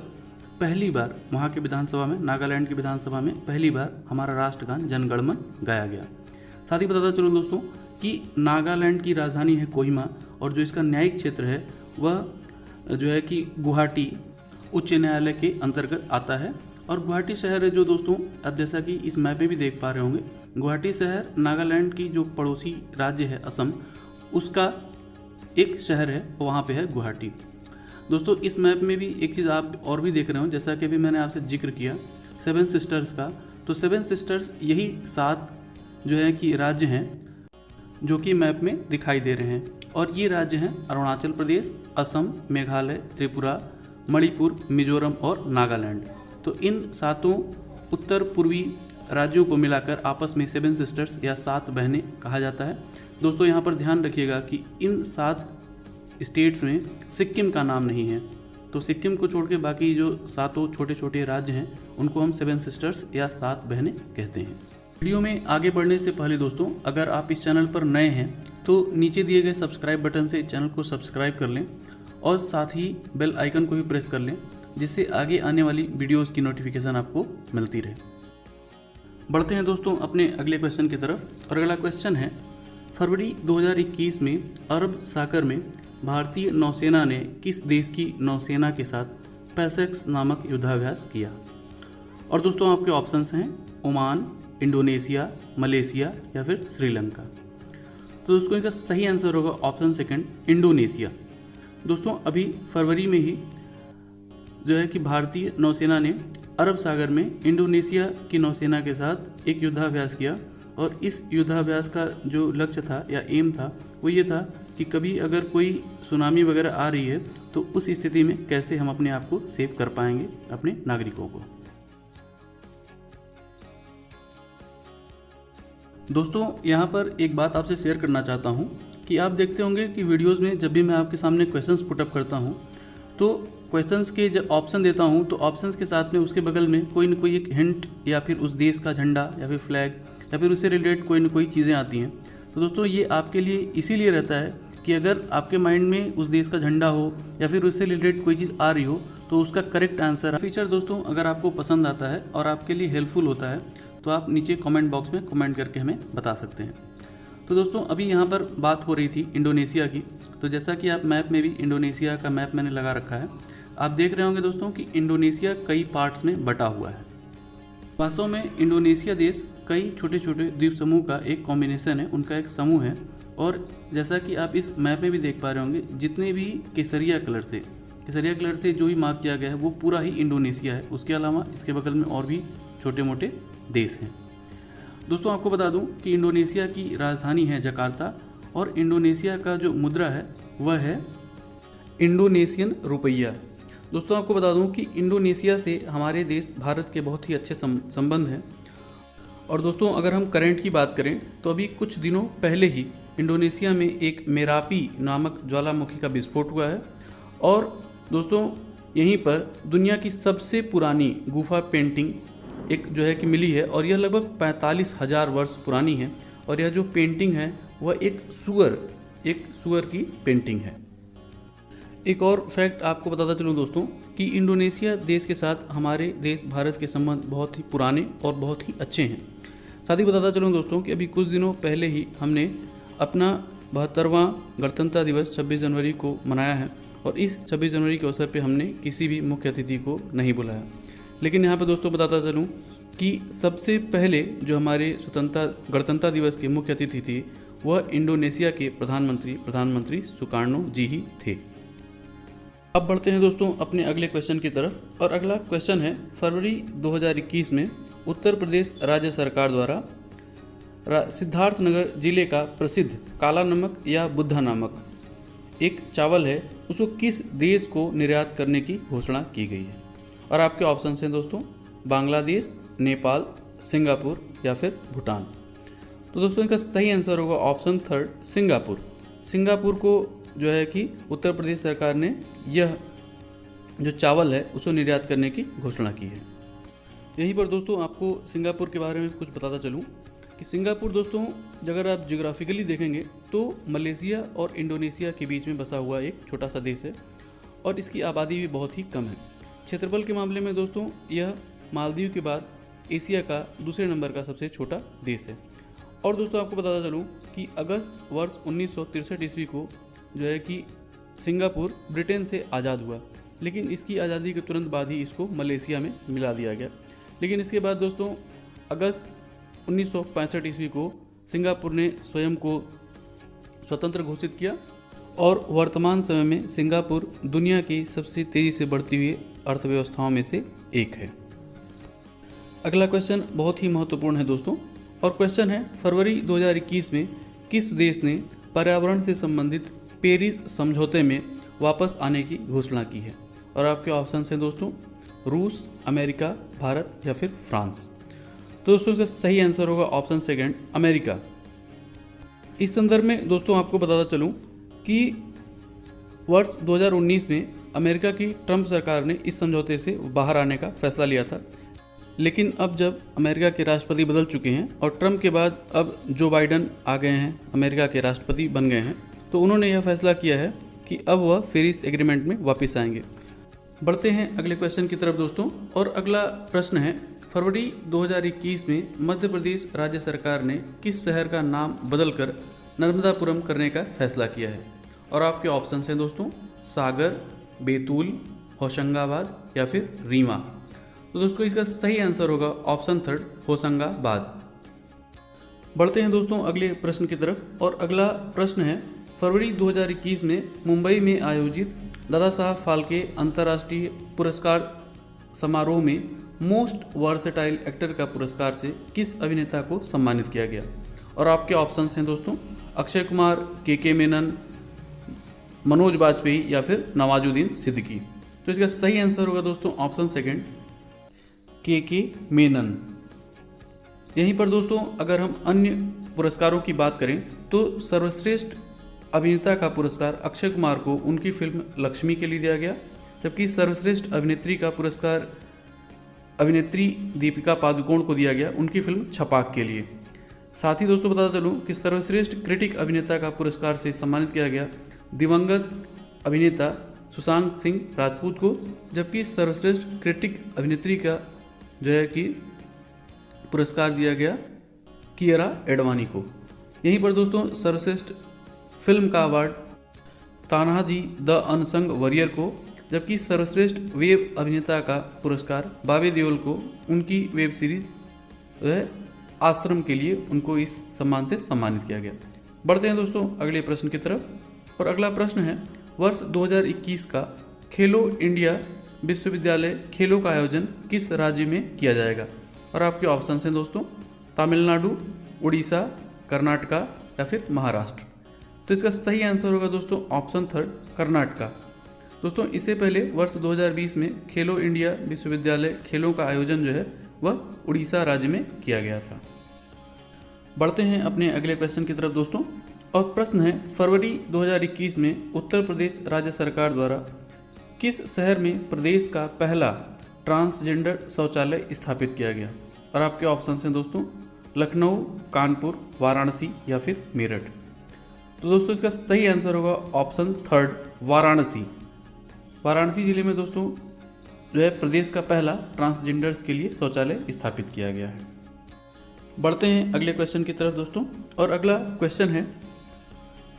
पहली बार वहाँ के विधानसभा में, नागालैंड की विधानसभा में पहली बार हमारा राष्ट्रगान जन गण मन गाया गया। साथ ही बताता चलूँ दोस्तों कि नागालैंड की राजधानी है कोहिमा और जो इसका न्यायिक क्षेत्र है वह जो है कि गुवाहाटी उच्च न्यायालय के अंतर्गत आता है। और गुवाहाटी शहर है जो दोस्तों, अब जैसा कि इस मैप में भी देख पा रहे होंगे, गुवाहाटी शहर नागालैंड की जो पड़ोसी राज्य है असम, उसका एक शहर है, वहाँ पे है गुवाहाटी। दोस्तों इस मैप में भी एक चीज़ आप और भी देख रहे हो, जैसा कि अभी मैंने आपसे जिक्र किया 7 सिस्टर्स का, तो 7 सिस्टर्स यही 7 जो है कि राज्य हैं जो कि मैप में दिखाई दे रहे हैं और ये राज्य हैं अरुणाचल प्रदेश, असम, मेघालय, त्रिपुरा, मणिपुर, मिजोरम और नागालैंड। तो इन 7 उत्तर पूर्वी राज्यों को मिलाकर आपस में 7 सिस्टर्स या 7 बहनें कहा जाता है। दोस्तों यहाँ पर ध्यान रखिएगा कि इन 7 स्टेट्स में सिक्किम का नाम नहीं है, तो सिक्किम को छोड़ के बाकी जो 7 छोटे छोटे राज्य हैं उनको हम 7 सिस्टर्स या 7 बहनें कहते हैं। वीडियो में आगे बढ़ने से पहले दोस्तों, अगर आप इस चैनल पर नए हैं तो नीचे दिए गए सब्सक्राइब बटन से चैनल को सब्सक्राइब कर लें और साथ ही बेल आइकन को भी प्रेस कर लें, जिससे आगे आने वाली वीडियोस की नोटिफिकेशन आपको मिलती रहे। बढ़ते हैं दोस्तों अपने अगले क्वेश्चन की तरफ और अगला क्वेश्चन है, फरवरी 2021 में अरब सागर में भारतीय नौसेना ने किस देश की नौसेना के साथ पैसेक्स नामक युद्धाभ्यास किया? और दोस्तों आपके ऑप्शंस हैं ओमान, इंडोनेशिया, मलेशिया या फिर श्रीलंका। तो दोस्तों इसका सही आंसर होगा ऑप्शन 2 इंडोनेशिया। दोस्तों अभी फरवरी में ही जो है कि भारतीय नौसेना ने अरब सागर में इंडोनेशिया की नौसेना के साथ एक युद्धाभ्यास किया और इस युद्धाभ्यास का जो लक्ष्य था या एम था वो ये था कि कभी अगर कोई सुनामी वगैरह आ रही है तो उस स्थिति में कैसे हम अपने आप को सेव कर पाएंगे, अपने नागरिकों को। दोस्तों यहाँ पर एक बात आपसे शेयर करना चाहता हूँ कि आप देखते होंगे कि वीडियोस में जब भी मैं आपके सामने क्वेश्चंस पुटअप करता हूँ तो क्वेश्चंस के जब ऑप्शन देता हूँ तो ऑप्शंस के साथ में उसके बगल में कोई न कोई एक हिंट या फिर उस देश का झंडा या फिर फ्लैग या फिर उससे रिलेटेड कोई न कोई चीज़ें आती हैं। तो दोस्तों ये आपके लिए इसीलिए रहता है कि अगर आपके माइंड में उस देश का झंडा हो या फिर उससे रिलेटेड कोई चीज़ आ रही हो तो उसका करेक्ट आंसर फीचर दोस्तों अगर आपको पसंद आता है और आपके लिए हेल्पफुल होता है तो आप नीचे कमेंट बॉक्स में कमेंट करके हमें बता सकते हैं। तो दोस्तों अभी यहाँ पर बात हो रही थी इंडोनेशिया की, तो जैसा कि आप मैप में भी इंडोनेशिया का मैप मैंने लगा रखा है, आप देख रहे होंगे दोस्तों कि इंडोनेशिया कई पार्ट्स में बटा हुआ है। वास्तव में इंडोनेशिया देश कई छोटे छोटे द्वीप समूह का एक कॉम्बिनेशन है, उनका एक समूह है। और जैसा कि आप इस मैप में भी देख पा रहे होंगे, जितने भी केसरिया कलर से जो भी मार्क किया गया है वो पूरा ही इंडोनेशिया है। उसके अलावा इसके बगल में और भी छोटे मोटे देश हैं। दोस्तों आपको बता दूं कि इंडोनेशिया की राजधानी है जकार्ता और इंडोनेशिया का जो मुद्रा है वह है इंडोनेशियन रुपया। दोस्तों आपको बता दूं कि इंडोनेशिया से हमारे देश भारत के बहुत ही अच्छे संबंध हैं। और दोस्तों अगर हम करंट की बात करें तो अभी कुछ दिनों पहले ही इंडोनेशिया में एक मेरापी नामक ज्वालामुखी का विस्फोट हुआ है और दोस्तों यहीं पर दुनिया की सबसे पुरानी गुफा पेंटिंग एक जो है कि मिली है और यह लगभग 45,000 वर्ष पुरानी है। और यह जो पेंटिंग है वह एक सुअर की पेंटिंग है। एक और फैक्ट आपको बताता चलूँ दोस्तों कि इंडोनेशिया देश के साथ हमारे देश भारत के संबंध बहुत ही पुराने और बहुत ही अच्छे हैं। साथ ही बताता चलूँ दोस्तों कि अभी कुछ दिनों पहले ही हमने अपना 72वां गणतंत्र दिवस 26 जनवरी को मनाया है और इस 26 जनवरी के अवसर पे हमने किसी भी मुख्य अतिथि को नहीं बुलाया। लेकिन यहाँ पे दोस्तों बताता चलूँ कि सबसे पहले जो हमारे गणतंत्र दिवस के मुख्य अतिथि थे वह इंडोनेशिया के प्रधानमंत्री सुकार्नो जी ही थे। अब बढ़ते हैं दोस्तों अपने अगले क्वेश्चन की तरफ और अगला क्वेश्चन है फरवरी 2021 में उत्तर प्रदेश राज्य सरकार द्वारा सिद्धार्थनगर जिले का प्रसिद्ध काला नमक या बुद्धा नामक एक चावल है उसको किस देश को निर्यात करने की घोषणा की गई है। और आपके ऑप्शन हैं दोस्तों बांग्लादेश, नेपाल, सिंगापुर या फिर भूटान। तो दोस्तों इनका सही आंसर होगा ऑप्शन थर्ड सिंगापुर। सिंगापुर को जो है कि उत्तर प्रदेश सरकार ने यह जो चावल है उसको निर्यात करने की घोषणा की है। यहीं पर दोस्तों आपको सिंगापुर के बारे में कुछ बताता चलूँ कि सिंगापुर दोस्तों अगर आप जियोग्राफिकली देखेंगे तो मलेशिया और इंडोनेशिया के बीच में बसा हुआ एक छोटा सा देश है और इसकी आबादी भी बहुत ही कम है। क्षेत्रफल के मामले में दोस्तों यह मालदीव के बाद एशिया का दूसरे नंबर का सबसे छोटा देश है। और दोस्तों आपको बताता चलूँ कि अगस्त वर्ष 1963 ईस्वी को जो है कि सिंगापुर ब्रिटेन से आज़ाद हुआ, लेकिन इसकी आज़ादी के तुरंत बाद ही इसको मलेशिया में मिला दिया गया। लेकिन इसके बाद दोस्तों अगस्त 1965 ईस्वी को सिंगापुर ने स्वयं को स्वतंत्र घोषित किया और वर्तमान समय में सिंगापुर दुनिया की सबसे तेज़ी से बढ़ती हुई अर्थव्यवस्थाओं में से एक है। अगला क्वेश्चन बहुत ही महत्वपूर्ण है दोस्तों और क्वेश्चन है फरवरी 2021 में किस देश ने पर्यावरण से संबंधित पेरिस समझौते में वापस आने की घोषणा की है। और आपके ऑप्शन हैं दोस्तों रूस, अमेरिका, भारत या फिर फ्रांस। तो दोस्तों इसका सही आंसर होगा ऑप्शन सेकंड अमेरिका। इस संदर्भ में दोस्तों आपको बताता चलूँ कि वर्ष 2019 में अमेरिका की ट्रंप सरकार ने इस समझौते से बाहर आने का फैसला लिया था, लेकिन अब जब अमेरिका के राष्ट्रपति बदल चुके हैं और ट्रंप के बाद अब जो बाइडन आ गए हैं, अमेरिका के राष्ट्रपति बन गए हैं, तो उन्होंने यह फैसला किया है कि अब वह पेरिस एग्रीमेंट में वापस आएंगे। बढ़ते हैं अगले क्वेश्चन की तरफ दोस्तों और अगला प्रश्न है फरवरी 2021 में मध्य प्रदेश राज्य सरकार ने किस शहर का नाम बदलकर नर्मदापुरम करने का फैसला किया है। और आपके ऑप्शन हैं दोस्तों सागर, बैतूल, होशंगाबाद या फिर रीवा। तो दोस्तों इसका सही आंसर होगा ऑप्शन थर्ड होशंगाबाद। बढ़ते हैं दोस्तों अगले प्रश्न की तरफ और अगला प्रश्न है फरवरी 2021 में मुंबई में आयोजित दादा साहब फाल्के अंतर्राष्ट्रीय पुरस्कार समारोह में मोस्ट वर्सेटाइल एक्टर का पुरस्कार से किस अभिनेता को सम्मानित किया गया। और आपके ऑप्शंस हैं दोस्तों अक्षय कुमार, के मेनन, मनोज बाजपेयी या फिर नवाजुद्दीन सिद्दीकी। तो इसका सही आंसर होगा दोस्तों ऑप्शन सेकंड के मेनन। यहीं पर दोस्तों अगर हम अन्य पुरस्कारों की बात करें तो सर्वश्रेष्ठ अभिनेता का पुरस्कार अक्षय कुमार को उनकी फिल्म लक्ष्मी के लिए दिया गया, जबकि सर्वश्रेष्ठ अभिनेत्री का पुरस्कार अभिनेत्री दीपिका पादुकोण को दिया गया उनकी फिल्म छपाक के लिए। साथ ही दोस्तों बताता चलूँ कि सर्वश्रेष्ठ क्रिटिक अभिनेता का पुरस्कार से सम्मानित किया गया दिवंगत अभिनेता सुशांत सिंह राजपूत को, जबकि सर्वश्रेष्ठ क्रिटिक अभिनेत्री का जो है कि पुरस्कार दिया गया कियारा एडवानी को। यहीं पर दोस्तों सर्वश्रेष्ठ फिल्म का award Tanhaji the unsung warrior को, जबकि सर्वश्रेष्ठ वेब अभिनेता का पुरस्कार बॉबी देओल को उनकी वेब सीरीज आश्रम के लिए उनको इस सम्मान से सम्मानित किया गया। बढ़ते हैं दोस्तों अगले प्रश्न की तरफ और अगला प्रश्न है वर्ष 2021 का खेलो इंडिया विश्वविद्यालय खेलों का आयोजन किस राज्य में किया जाएगा। और आपके ऑप्शन हैं दोस्तों तमिलनाडु, उड़ीसा, कर्नाटका या फिर महाराष्ट्र। तो इसका सही आंसर होगा दोस्तों ऑप्शन थर्ड कर्नाटका। दोस्तों इससे पहले वर्ष 2020 में खेलो इंडिया विश्वविद्यालय खेलों का आयोजन जो है वह उड़ीसा राज्य में किया गया था। बढ़ते हैं अपने अगले क्वेश्चन की तरफ दोस्तों और प्रश्न है फरवरी 2021 में उत्तर प्रदेश राज्य सरकार द्वारा किस शहर में प्रदेश का पहला ट्रांसजेंडर शौचालय स्थापित किया गया। और आपके ऑप्शन हैं दोस्तों लखनऊ, कानपुर, वाराणसी या फिर मेरठ। तो दोस्तों इसका सही आंसर होगा ऑप्शन थर्ड वाराणसी। वाराणसी जिले में दोस्तों जो है प्रदेश का पहला ट्रांसजेंडर्स के लिए शौचालय स्थापित किया गया है। बढ़ते हैं अगले क्वेश्चन की तरफ दोस्तों और अगला क्वेश्चन है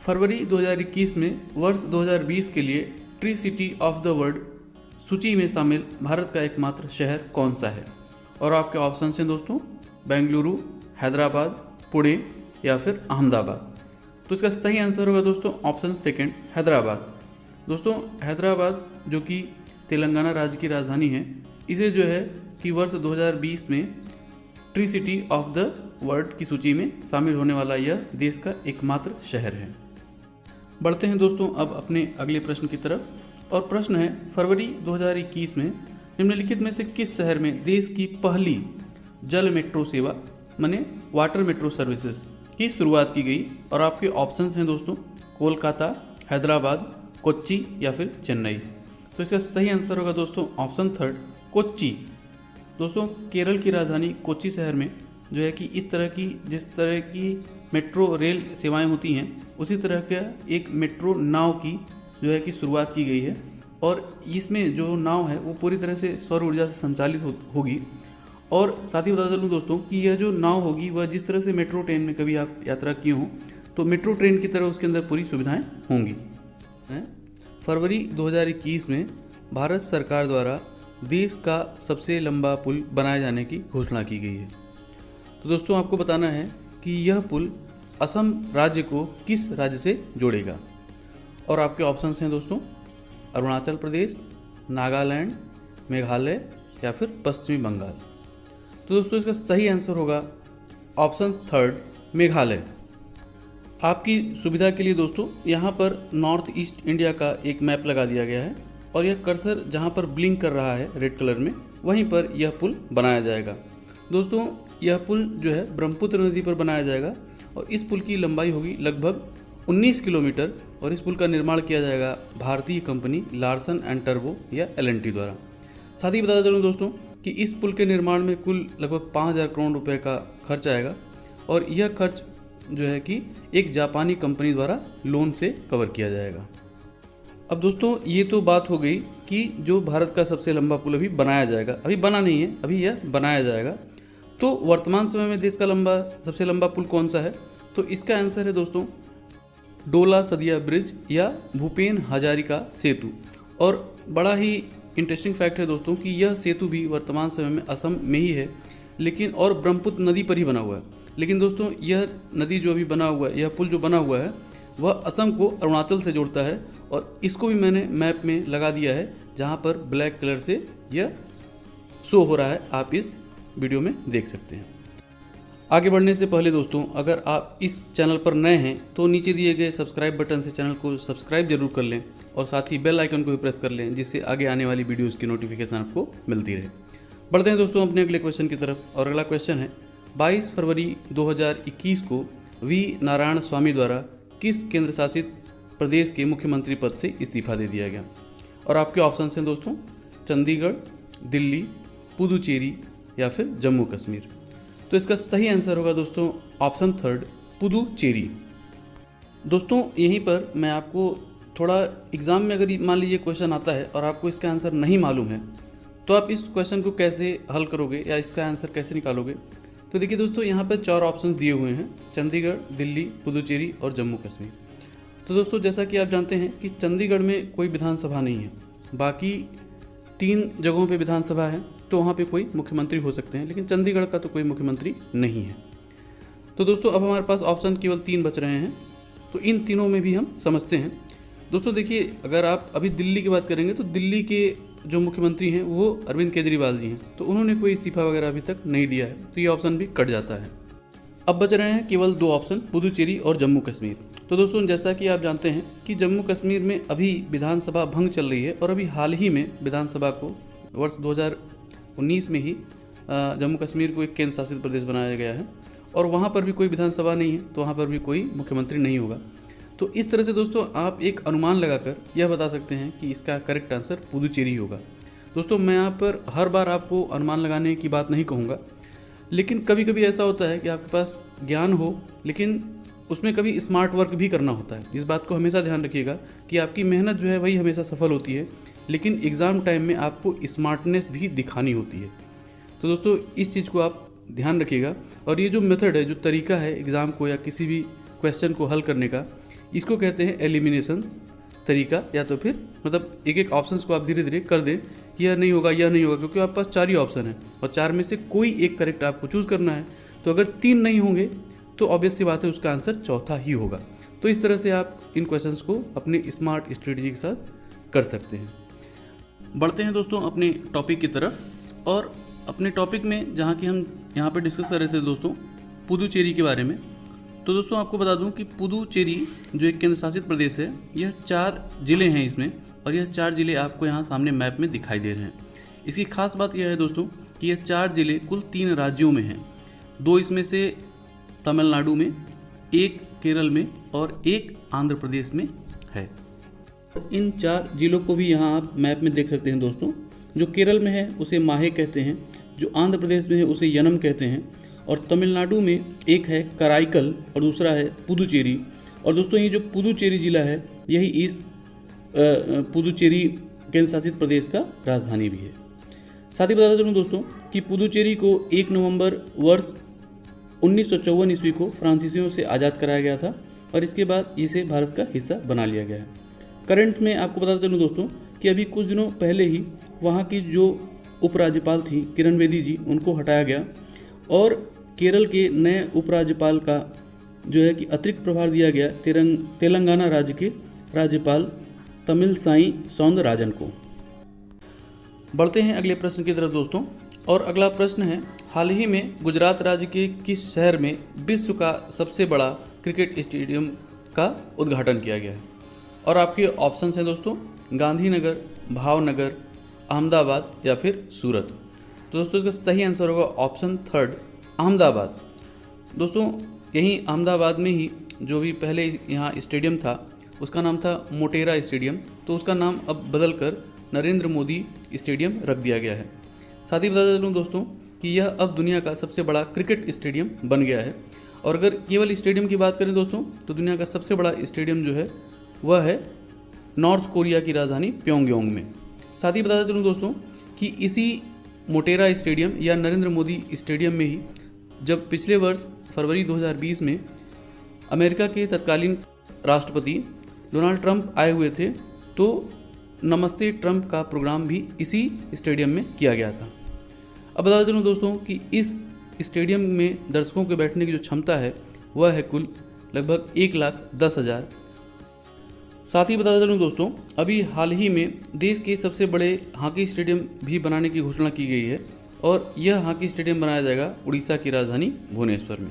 फरवरी 2021 में वर्ष 2020 के लिए tree city of the world सूची में शामिल भारत का एकमात्र शहर कौन सा है? और आपके ऑप्शन हैं दोस्तों, बेंगलुरु, हैदराबाद, पुणे या फिर अहमदाबाद। तो इसका सही आंसर होगा दोस्तों ऑप्शन सेकंड, हैदराबाद। दोस्तों हैदराबाद जो कि तेलंगाना राज्य की राजधानी है, इसे जो है कि वर्ष 2020 में tree city of the world की सूची में शामिल होने वाला यह देश का एकमात्र शहर है। बढ़ते हैं दोस्तों अब अपने अगले प्रश्न की तरफ, और प्रश्न है फरवरी 2021 में निम्नलिखित में से किस शहर में देश की पहली जल मेट्रो सेवा माने वाटर मेट्रो सर्विसेज की शुरुआत की गई? और आपके ऑप्शंस हैं दोस्तों, कोलकाता, हैदराबाद, कोच्चि या फिर चेन्नई। तो इसका सही आंसर होगा दोस्तों ऑप्शन थर्ड, कोच्चि। दोस्तों केरल की राजधानी कोच्चि शहर में जो है कि जिस तरह की मेट्रो रेल सेवाएं होती हैं, उसी तरह का एक मेट्रो नाव की जो है कि शुरुआत की गई है। और इसमें जो नाव है वो पूरी तरह से सौर ऊर्जा से संचालित होगी। और साथ ही बता चलूँ दोस्तों कि यह जो नाव होगी वह जिस तरह से मेट्रो ट्रेन में कभी आप यात्रा किए हों तो मेट्रो ट्रेन की तरह उसके अंदर पूरी सुविधाएं होंगी। फरवरी 2021 में भारत सरकार द्वारा देश का सबसे लंबा पुल बनाए जाने की घोषणा की गई है। तो दोस्तों आपको बताना है कि यह पुल असम राज्य को किस राज्य से जोड़ेगा? और आपके ऑप्शंस हैं दोस्तों, अरुणाचल प्रदेश, नागालैंड, मेघालय या फिर पश्चिमी बंगाल। तो दोस्तों इसका सही आंसर होगा ऑप्शन थर्ड, मेघालय। आपकी सुविधा के लिए दोस्तों यहाँ पर नॉर्थ ईस्ट इंडिया का एक मैप लगा दिया गया है, और यह कर्सर जहाँ पर ब्लिंक कर रहा है रेड कलर में, वहीं पर यह पुल बनाया जाएगा। दोस्तों यह पुल जो है ब्रह्मपुत्र नदी पर बनाया जाएगा, और इस पुल की लंबाई होगी लगभग 19 किलोमीटर, और इस पुल का निर्माण किया जाएगा भारतीय कंपनी लार्सन एंड टर्बो या LNT द्वारा। साथ ही बता चलूँ दोस्तों कि इस पुल के निर्माण में कुल लगभग 5,000 करोड़ रुपए का खर्च आएगा, और यह खर्च जो है कि एक जापानी कंपनी द्वारा लोन से कवर किया जाएगा। अब दोस्तों ये तो बात हो गई कि जो भारत का सबसे लंबा पुल अभी बनाया जाएगा, अभी बना नहीं है, अभी यह बनाया जाएगा। तो वर्तमान समय में देश का सबसे लंबा पुल कौन सा है? तो इसका आंसर है दोस्तों डोला सदिया ब्रिज या भूपेन हजारिका सेतु। और बड़ा ही इंटरेस्टिंग फैक्ट है दोस्तों कि यह सेतु भी वर्तमान समय में असम में ही है, लेकिन और ब्रह्मपुत्र नदी पर ही बना हुआ है। लेकिन दोस्तों यह नदी जो अभी बना हुआ है, यह पुल जो बना हुआ है, वह असम को अरुणाचल से जोड़ता है, और इसको भी मैंने मैप में लगा दिया है जहाँ पर ब्लैक कलर से यह शो हो रहा है, आप इस वीडियो में देख सकते हैं। आगे बढ़ने से पहले दोस्तों अगर आप इस चैनल पर नए हैं तो नीचे दिए गए सब्सक्राइब बटन से चैनल को सब्सक्राइब जरूर कर लें, और साथ ही बेल आइकन को भी प्रेस कर लें, जिससे आगे आने वाली वीडियोज़ की नोटिफिकेशन आपको मिलती रहे। बढ़ते हैं दोस्तों अपने अगले क्वेश्चन की तरफ, और अगला क्वेश्चन है 22 फरवरी 2021 को वी नारायण स्वामी द्वारा किस केंद्र शासित प्रदेश के मुख्यमंत्री पद से इस्तीफा दे दिया गया? और आपके ऑप्शन हैं दोस्तों, चंडीगढ़, दिल्ली, पुदुचेरी या फिर जम्मू कश्मीर। तो इसका सही आंसर होगा दोस्तों ऑप्शन थर्ड, पुदुचेरी। दोस्तों यहीं पर मैं आपको थोड़ा एग्ज़ाम में अगर मान लीजिए क्वेश्चन आता है और आपको इसका आंसर नहीं मालूम है, तो आप इस क्वेश्चन को कैसे हल करोगे या इसका आंसर कैसे निकालोगे? तो देखिए दोस्तों यहाँ पर 4 ऑप्शंस दिए हुए हैं, चंडीगढ़, दिल्ली, पुदुचेरी और जम्मू कश्मीर। तो दोस्तों जैसा कि आप जानते हैं कि चंडीगढ़ में कोई विधानसभा नहीं है, बाकी 3 जगहों पे विधानसभा है, तो वहाँ पे कोई मुख्यमंत्री हो सकते हैं, लेकिन चंडीगढ़ का तो कोई मुख्यमंत्री नहीं है। तो दोस्तों अब हमारे पास ऑप्शन केवल 3 बच रहे हैं, तो इन तीनों में भी हम समझते हैं। दोस्तों देखिए अगर आप अभी दिल्ली की बात करेंगे तो दिल्ली के जो मुख्यमंत्री हैं वो अरविंद केजरीवाल जी हैं, तो उन्होंने कोई इस्तीफा वगैरह अभी तक नहीं दिया है, तो ये ऑप्शन भी कट जाता है। अब बच रहे हैं केवल 2 ऑप्शन, पुदुचेरी और जम्मू कश्मीर। तो दोस्तों जैसा कि आप जानते हैं कि जम्मू कश्मीर में अभी विधानसभा भंग चल रही है, और अभी हाल ही में विधानसभा को वर्ष 2019 में ही जम्मू कश्मीर को एक केंद्र शासित प्रदेश बनाया गया है, और वहाँ पर भी कोई विधानसभा नहीं है, तो वहाँ पर भी कोई मुख्यमंत्री नहीं होगा। तो इस तरह से दोस्तों आप एक अनुमान लगाकर यह बता सकते हैं कि इसका करेक्ट आंसर पुदुचेरी होगा। दोस्तों मैं यहाँ पर हर बार आपको अनुमान लगाने की बात नहीं कहूँगा, लेकिन कभी कभी ऐसा होता है कि आपके पास ज्ञान हो लेकिन उसमें कभी स्मार्ट वर्क भी करना होता है। इस बात को हमेशा ध्यान रखिएगा कि आपकी मेहनत जो है वही हमेशा सफल होती है, लेकिन एग्ज़ाम टाइम में आपको स्मार्टनेस भी दिखानी होती है। तो दोस्तों इस चीज़ को आप ध्यान रखिएगा, और ये जो मेथड है, जो तरीका है एग्ज़ाम को या किसी भी क्वेश्चन को हल करने का, इसको कहते हैं एलिमिनेशन तरीका, या तो फिर मतलब एक एक ऑप्शंस को आप धीरे धीरे कर दें कि यह नहीं होगा, यह नहीं होगा, क्योंकि आपके पास 4 ही ऑप्शन है और 4 में से कोई एक करेक्ट आपको चूज़ करना है। तो अगर 3 नहीं होंगे तो ऑब्वियस सी बात है उसका आंसर चौथा ही होगा। तो इस तरह से आप इन क्वेश्चंस को अपनी स्मार्ट स्ट्रेटजी के साथ कर सकते हैं। बढ़ते हैं दोस्तों अपने टॉपिक की तरफ, और अपने टॉपिक में जहाँ की हम यहाँ पे डिस्कस कर रहे थे दोस्तों पुदुचेरी के बारे में। तो दोस्तों आपको बता दूं कि पुदुचेरी जो एक केंद्र शासित प्रदेश है, यह 4 जिले हैं इसमें, और यह 4 जिले आपको यहाँ सामने मैप में दिखाई दे रहे हैं। इसकी खास बात यह है दोस्तों कि यह 4 जिले कुल 3 राज्यों में हैं। 2 इसमें से तमिलनाडु में, 1 केरल में और 1 आंध्र प्रदेश में है। इन 4 जिलों को भी यहाँ आप मैप में देख सकते हैं दोस्तों। जो केरल में है उसे माहे कहते हैं, जो आंध्र प्रदेश में है उसे यनम कहते हैं, और तमिलनाडु में एक है कराईकल और दूसरा है पुदुचेरी। और दोस्तों ये जो पुदुचेरी जिला है यही इस पुदुचेरी केंद्र शासित प्रदेश का राजधानी भी है। साथ ही बताता चलूँ दोस्तों कि पुदुचेरी को 1 नवंबर वर्ष 1954 ईस्वी को फ्रांसीसियों से आज़ाद कराया गया था, और इसके बाद इसे भारत का हिस्सा बना लिया गया है। करंट में आपको बताता चलूँ दोस्तों कि अभी कुछ दिनों पहले ही वहाँ की जो उपराज्यपाल थी किरण बेदी जी, उनको हटाया गया, और केरल के नए उपराज्यपाल का जो है कि अतिरिक्त प्रभार दिया गया तेलंगाना राज्य के राज्यपाल तमिलसाई सौंदरराजन को। बढ़ते हैं अगले प्रश्न की तरफ दोस्तों, और अगला प्रश्न है, हाल ही में गुजरात राज्य के किस शहर में विश्व का सबसे बड़ा क्रिकेट स्टेडियम का उद्घाटन किया गया है? और आपके ऑप्शंस हैं दोस्तों गांधीनगर, भावनगर, अहमदाबाद या फिर सूरत। तो दोस्तों इसका सही आंसर होगा ऑप्शन 3 अहमदाबाद। दोस्तों यहीं अहमदाबाद में ही जो भी पहले यहाँ स्टेडियम था उसका नाम था मोटेरा स्टेडियम, तो उसका नाम अब बदल कर नरेंद्र मोदी स्टेडियम रख दिया गया है। साथ ही बता दूँ दोस्तों कि यह अब दुनिया का सबसे बड़ा क्रिकेट स्टेडियम बन गया है। और अगर केवल स्टेडियम की बात करें दोस्तों तो दुनिया का सबसे बड़ा स्टेडियम जो है वह है नॉर्थ कोरिया की राजधानी प्योंगयांग में। साथ ही बताता चलूँ दोस्तों कि इसी मोटेरा स्टेडियम या नरेंद्र मोदी स्टेडियम में ही जब पिछले वर्ष फरवरी 2020 में अमेरिका के तत्कालीन राष्ट्रपति डोनाल्ड ट्रंप आए हुए थे, तो नमस्ते ट्रंप का प्रोग्राम भी इसी स्टेडियम में किया गया था। अब बताता चलूँ दोस्तों कि इस स्टेडियम में दर्शकों के बैठने की जो क्षमता है वह है कुल लगभग 1,10,000। साथ ही बताता चलूँ दोस्तों अभी हाल ही में देश के सबसे बड़े हॉकी स्टेडियम भी बनाने की घोषणा की गई है, और यह हॉकी स्टेडियम बनाया जाएगा उड़ीसा की राजधानी भुवनेश्वर में।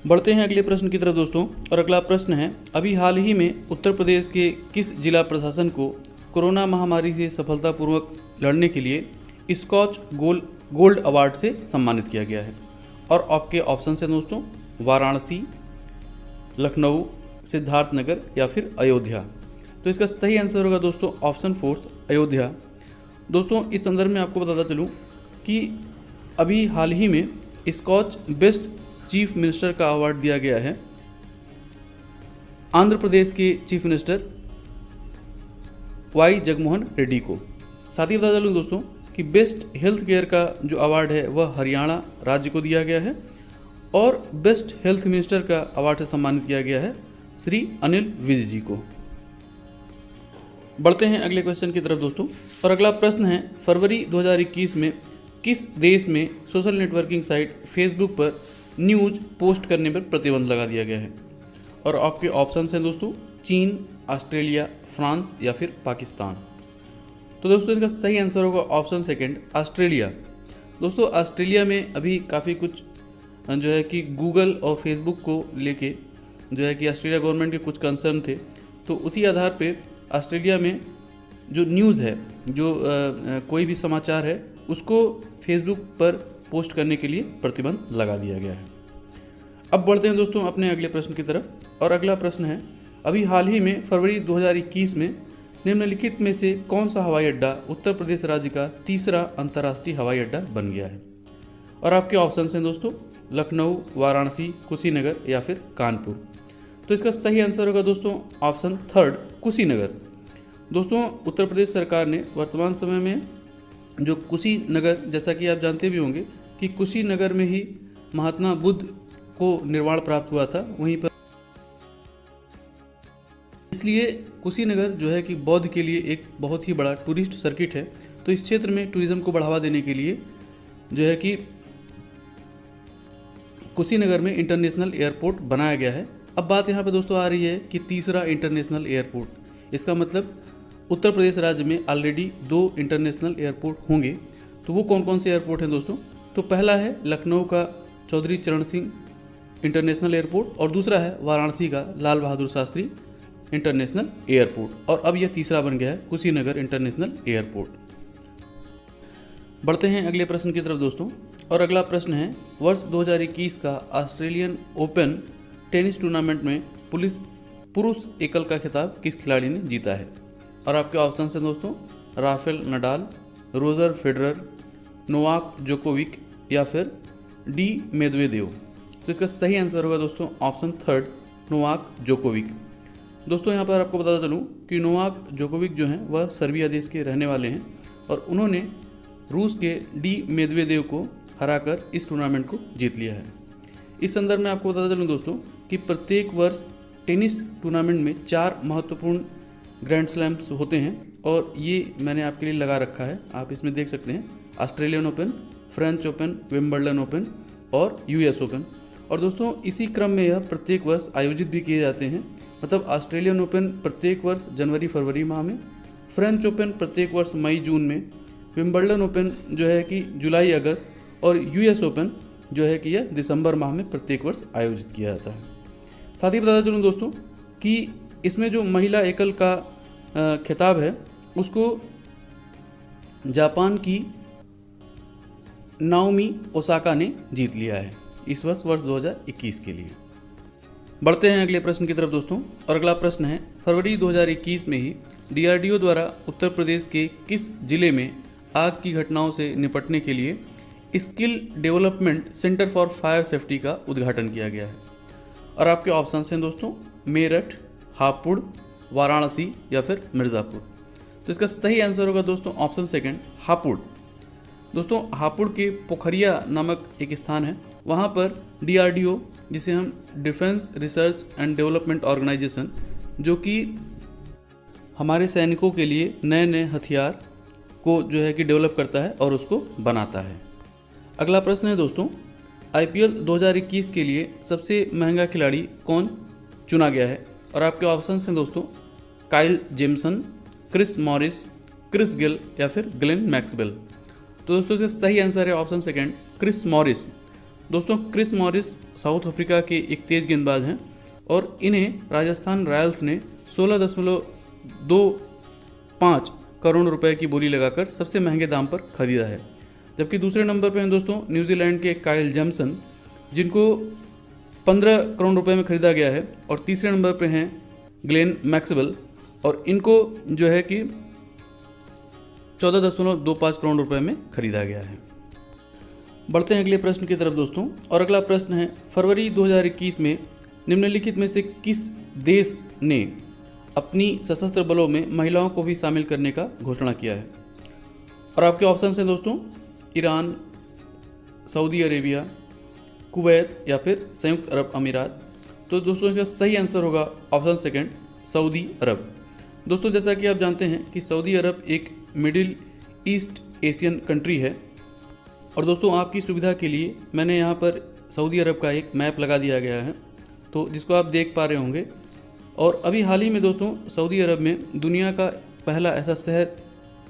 बढ़ते हैं अगले प्रश्न की तरफ दोस्तों, और अगला प्रश्न है, अभी हाल ही में उत्तर प्रदेश के किस जिला प्रशासन को कोरोना महामारी से सफलतापूर्वक लड़ने के लिए स्कॉच गोल्ड अवार्ड से सम्मानित किया गया है? और आपके ऑप्शन हैं दोस्तों वाराणसी, लखनऊ, सिद्धार्थनगर या फिर अयोध्या। तो इसका सही आंसर होगा दोस्तों ऑप्शन 4 अयोध्या। दोस्तों इस संदर्भ में आपको बताता चलूँ कि अभी हाल ही में स्कॉच बेस्ट चीफ मिनिस्टर का अवार्ड दिया गया है आंध्र प्रदेश के chief minister Y Jaganmohan Reddy को। साथ ही बता चलूँ दोस्तों कि बेस्ट हेल्थ केयर का जो अवार्ड है वह हरियाणा राज्य को दिया गया है, और बेस्ट हेल्थ मिनिस्टर का अवार्ड से सम्मानित किया गया है श्री अनिल विज जी को। बढ़ते हैं अगले क्वेश्चन की तरफ दोस्तों, और अगला प्रश्न है, फरवरी 2021 में किस देश में सोशल नेटवर्किंग साइट फेसबुक पर न्यूज़ पोस्ट करने पर प्रतिबंध लगा दिया गया है? और आपके ऑप्शंस हैं दोस्तों चीन, ऑस्ट्रेलिया, फ्रांस या फिर पाकिस्तान। तो दोस्तों इसका सही आंसर होगा ऑप्शन 2 ऑस्ट्रेलिया। दोस्तों ऑस्ट्रेलिया में अभी काफ़ी कुछ जो है कि गूगल और फेसबुक को लेके जो है कि ऑस्ट्रेलिया गवर्नमेंट के कुछ कंसर्न थे, तो उसी आधार पे ऑस्ट्रेलिया में जो न्यूज़ है, जो कोई भी समाचार है, उसको फेसबुक पर पोस्ट करने के लिए प्रतिबंध लगा दिया गया है। अब बढ़ते हैं दोस्तों अपने अगले प्रश्न की तरफ, और अगला प्रश्न है, अभी हाल ही में फरवरी 2021 में निम्नलिखित में से कौन सा हवाई अड्डा उत्तर प्रदेश राज्य का तीसरा अंतर्राष्ट्रीय हवाई अड्डा बन गया है? और आपके ऑप्शन हैं दोस्तों लखनऊ, वाराणसी, कुशीनगर या फिर कानपुर। तो इसका सही आंसर होगा दोस्तों ऑप्शन 3 कुशीनगर। दोस्तों उत्तर प्रदेश सरकार ने वर्तमान समय में जो कुशीनगर, जैसा कि आप जानते भी होंगे कि कुशीनगर में ही महात्मा बुद्ध को निर्वाण प्राप्त हुआ था, वहीं पर इसलिए कुशीनगर जो है कि बौद्ध के लिए एक बहुत ही बड़ा टूरिस्ट सर्किट है। तो इस क्षेत्र में टूरिज्म को बढ़ावा देने के लिए जो है कि कुशीनगर में इंटरनेशनल एयरपोर्ट बनाया गया है। अब बात यहाँ पे दोस्तों आ रही है कि तीसरा इंटरनेशनल एयरपोर्ट, इसका मतलब उत्तर प्रदेश राज्य में ऑलरेडी 2 इंटरनेशनल एयरपोर्ट होंगे। तो वो कौन कौन से एयरपोर्ट हैं दोस्तों? तो पहला है लखनऊ का चौधरी चरण सिंह इंटरनेशनल एयरपोर्ट और दूसरा है वाराणसी का लाल बहादुर शास्त्री इंटरनेशनल एयरपोर्ट, और अब यह तीसरा बन गया है कुशीनगर इंटरनेशनल एयरपोर्ट। बढ़ते हैं अगले प्रश्न की तरफ दोस्तों, और अगला प्रश्न है वर्ष 2021 का ऑस्ट्रेलियन ओपन टेनिस टूर्नामेंट में पुरुष एकल का खिताब किस खिलाड़ी ने जीता है? और आपके ऑप्शन हैं दोस्तों Rafael Nadal, Roger Federer, Novak Djokovic या फिर डी मेदवेदेव। तो इसका सही आंसर होगा दोस्तों ऑप्शन 3 नोवाक जोकोविक। दोस्तों यहाँ पर आपको बताता चलूँ कि नोवाक जोकोविक जो हैं वह सर्बिया देश के रहने वाले हैं और उन्होंने रूस के डी मेदवेदेव को हराकर इस टूर्नामेंट को जीत लिया है। इस संदर्भ में आपको बताता चलूँ दोस्तों कि प्रत्येक वर्ष टेनिस टूर्नामेंट में 4 महत्वपूर्ण ग्रैंड स्लैम्स होते हैं और ये मैंने आपके लिए लगा रखा है, आप इसमें देख सकते हैं Australian open, French open, Wimbledon open और यूएस ओपन। और दोस्तों इसी क्रम में यह प्रत्येक वर्ष आयोजित भी किए जाते हैं, मतलब ऑस्ट्रेलियन ओपन प्रत्येक वर्ष जनवरी फरवरी माह में, फ्रेंच ओपन प्रत्येक वर्ष मई जून में, विंबलडन ओपन जो है कि जुलाई अगस्त और यूएस ओपन जो है कि यह दिसंबर माह में प्रत्येक वर्ष आयोजित किया जाता है। साथ ही बताता चलूँ दोस्तों कि इसमें जो महिला एकल का खिताब है उसको जापान की नाओमी ओसाका ने जीत लिया है इस वर्ष 2021 के लिए। बढ़ते हैं अगले प्रश्न की तरफ दोस्तों, और अगला प्रश्न है फरवरी 2021 में ही डीआरडीओ द्वारा उत्तर प्रदेश के किस जिले में आग की घटनाओं से निपटने के लिए skill development centre for fire safety का उद्घाटन किया गया है? और आपके ऑप्शन हैं दोस्तों मेरठ, हापुड़, वाराणसी या फिर मिर्ज़ापुर। तो इसका सही आंसर होगा दोस्तों ऑप्शन 2 हापुड़। दोस्तों हापुड़ के पोखरिया नामक एक स्थान है, वहाँ पर डीआरडीओ जिसे हम defence research and development organisation, जो कि हमारे सैनिकों के लिए नए नए हथियार को जो है कि डेवलप करता है और उसको बनाता है। अगला प्रश्न है दोस्तों आईपीएल 2021 के लिए सबसे महंगा खिलाड़ी कौन चुना गया है? और आपके ऑप्शन हैं दोस्तों Kyle Jamieson, Chris Morris, Chris Gayle या फिर ग्लेन मैक्सवेल। तो दोस्तों इसका सही आंसर है ऑप्शन 2 क्रिस मॉरिस। दोस्तों क्रिस मॉरिस साउथ अफ्रीका के एक तेज गेंदबाज हैं और इन्हें राजस्थान रॉयल्स ने 16.25 करोड़ रुपए की बोली लगाकर सबसे महंगे दाम पर खरीदा है। जबकि दूसरे नंबर पर हैं दोस्तों न्यूजीलैंड के काइल जेमसन, जिनको 15 करोड़ रुपए में खरीदा गया है, और तीसरे नंबर पे हैं ग्लेन मैक्सवेल और इनको जो है कि 14.25 करोड़ रुपए में खरीदा गया है। बढ़ते हैं अगले प्रश्न की तरफ दोस्तों, और अगला प्रश्न है फरवरी 2021 में निम्नलिखित में से किस देश ने अपनी सशस्त्र बलों में महिलाओं को भी शामिल करने का घोषणा किया है? और आपके ऑप्शन हैं दोस्तों ईरान, सऊदी अरेबिया, कुवैत या फिर संयुक्त अरब अमीरात। तो दोस्तों इसका सही आंसर होगा ऑप्शन 2 सऊदी अरब। दोस्तों जैसा कि आप जानते हैं कि सऊदी अरब एक मिडिल ईस्ट एशियन कंट्री है, और दोस्तों आपकी सुविधा के लिए मैंने यहाँ पर सऊदी अरब का एक मैप लगा दिया गया है, तो जिसको आप देख पा रहे होंगे। और अभी हाल ही में दोस्तों सऊदी अरब में दुनिया का पहला ऐसा शहर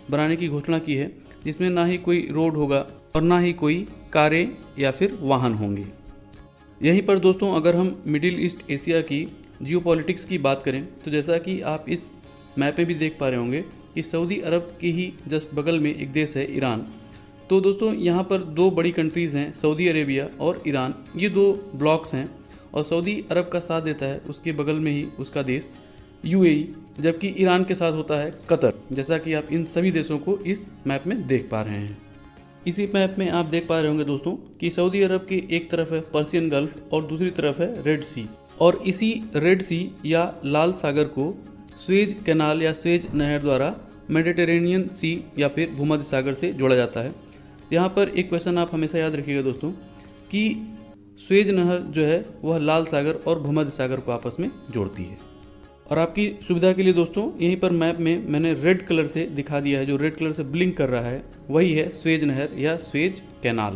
बनाने की घोषणा की है जिसमें ना ही कोई रोड होगा और ना ही कोई कारें या फिर वाहन होंगे। यहीं पर दोस्तों अगर हम मिडिल ईस्ट एशिया की जियोपॉलिटिक्स की बात करें तो जैसा कि आप इस मैप में भी देख पा रहे होंगे कि सऊदी अरब के ही जस्ट बगल में एक देश है ईरान। तो दोस्तों यहाँ पर 2 बड़ी कंट्रीज़ हैं सऊदी अरेबिया और ईरान, ये 2 ब्लॉक्स हैं, और सऊदी अरब का साथ देता है उसके बगल में ही उसका देश यूएई, जबकि ईरान के साथ होता है कतर, जैसा कि आप इन सभी देशों को इस मैप में देख पा रहे हैं। इसी मैप में आप देख पा रहे होंगे दोस्तों कि सऊदी अरब की एक तरफ है पर्शियन गल्फ और दूसरी तरफ है रेड सी, और इसी रेड सी या लाल सागर को स्वेज कैनाल या स्वेज नहर द्वारा मेडिटेरेनियन सी या फिर भूमध्य सागर से जोड़ा जाता है। यहाँ पर एक क्वेश्चन आप हमेशा याद रखिएगा दोस्तों कि स्वेज नहर जो है वह लाल सागर और भूमध्य सागर को आपस में जोड़ती है। और आपकी सुविधा के लिए दोस्तों यहीं पर मैप में मैंने रेड कलर से दिखा दिया है, जो रेड कलर से ब्लिंक कर रहा है वही है स्वेज नहर या स्वेज कैनाल।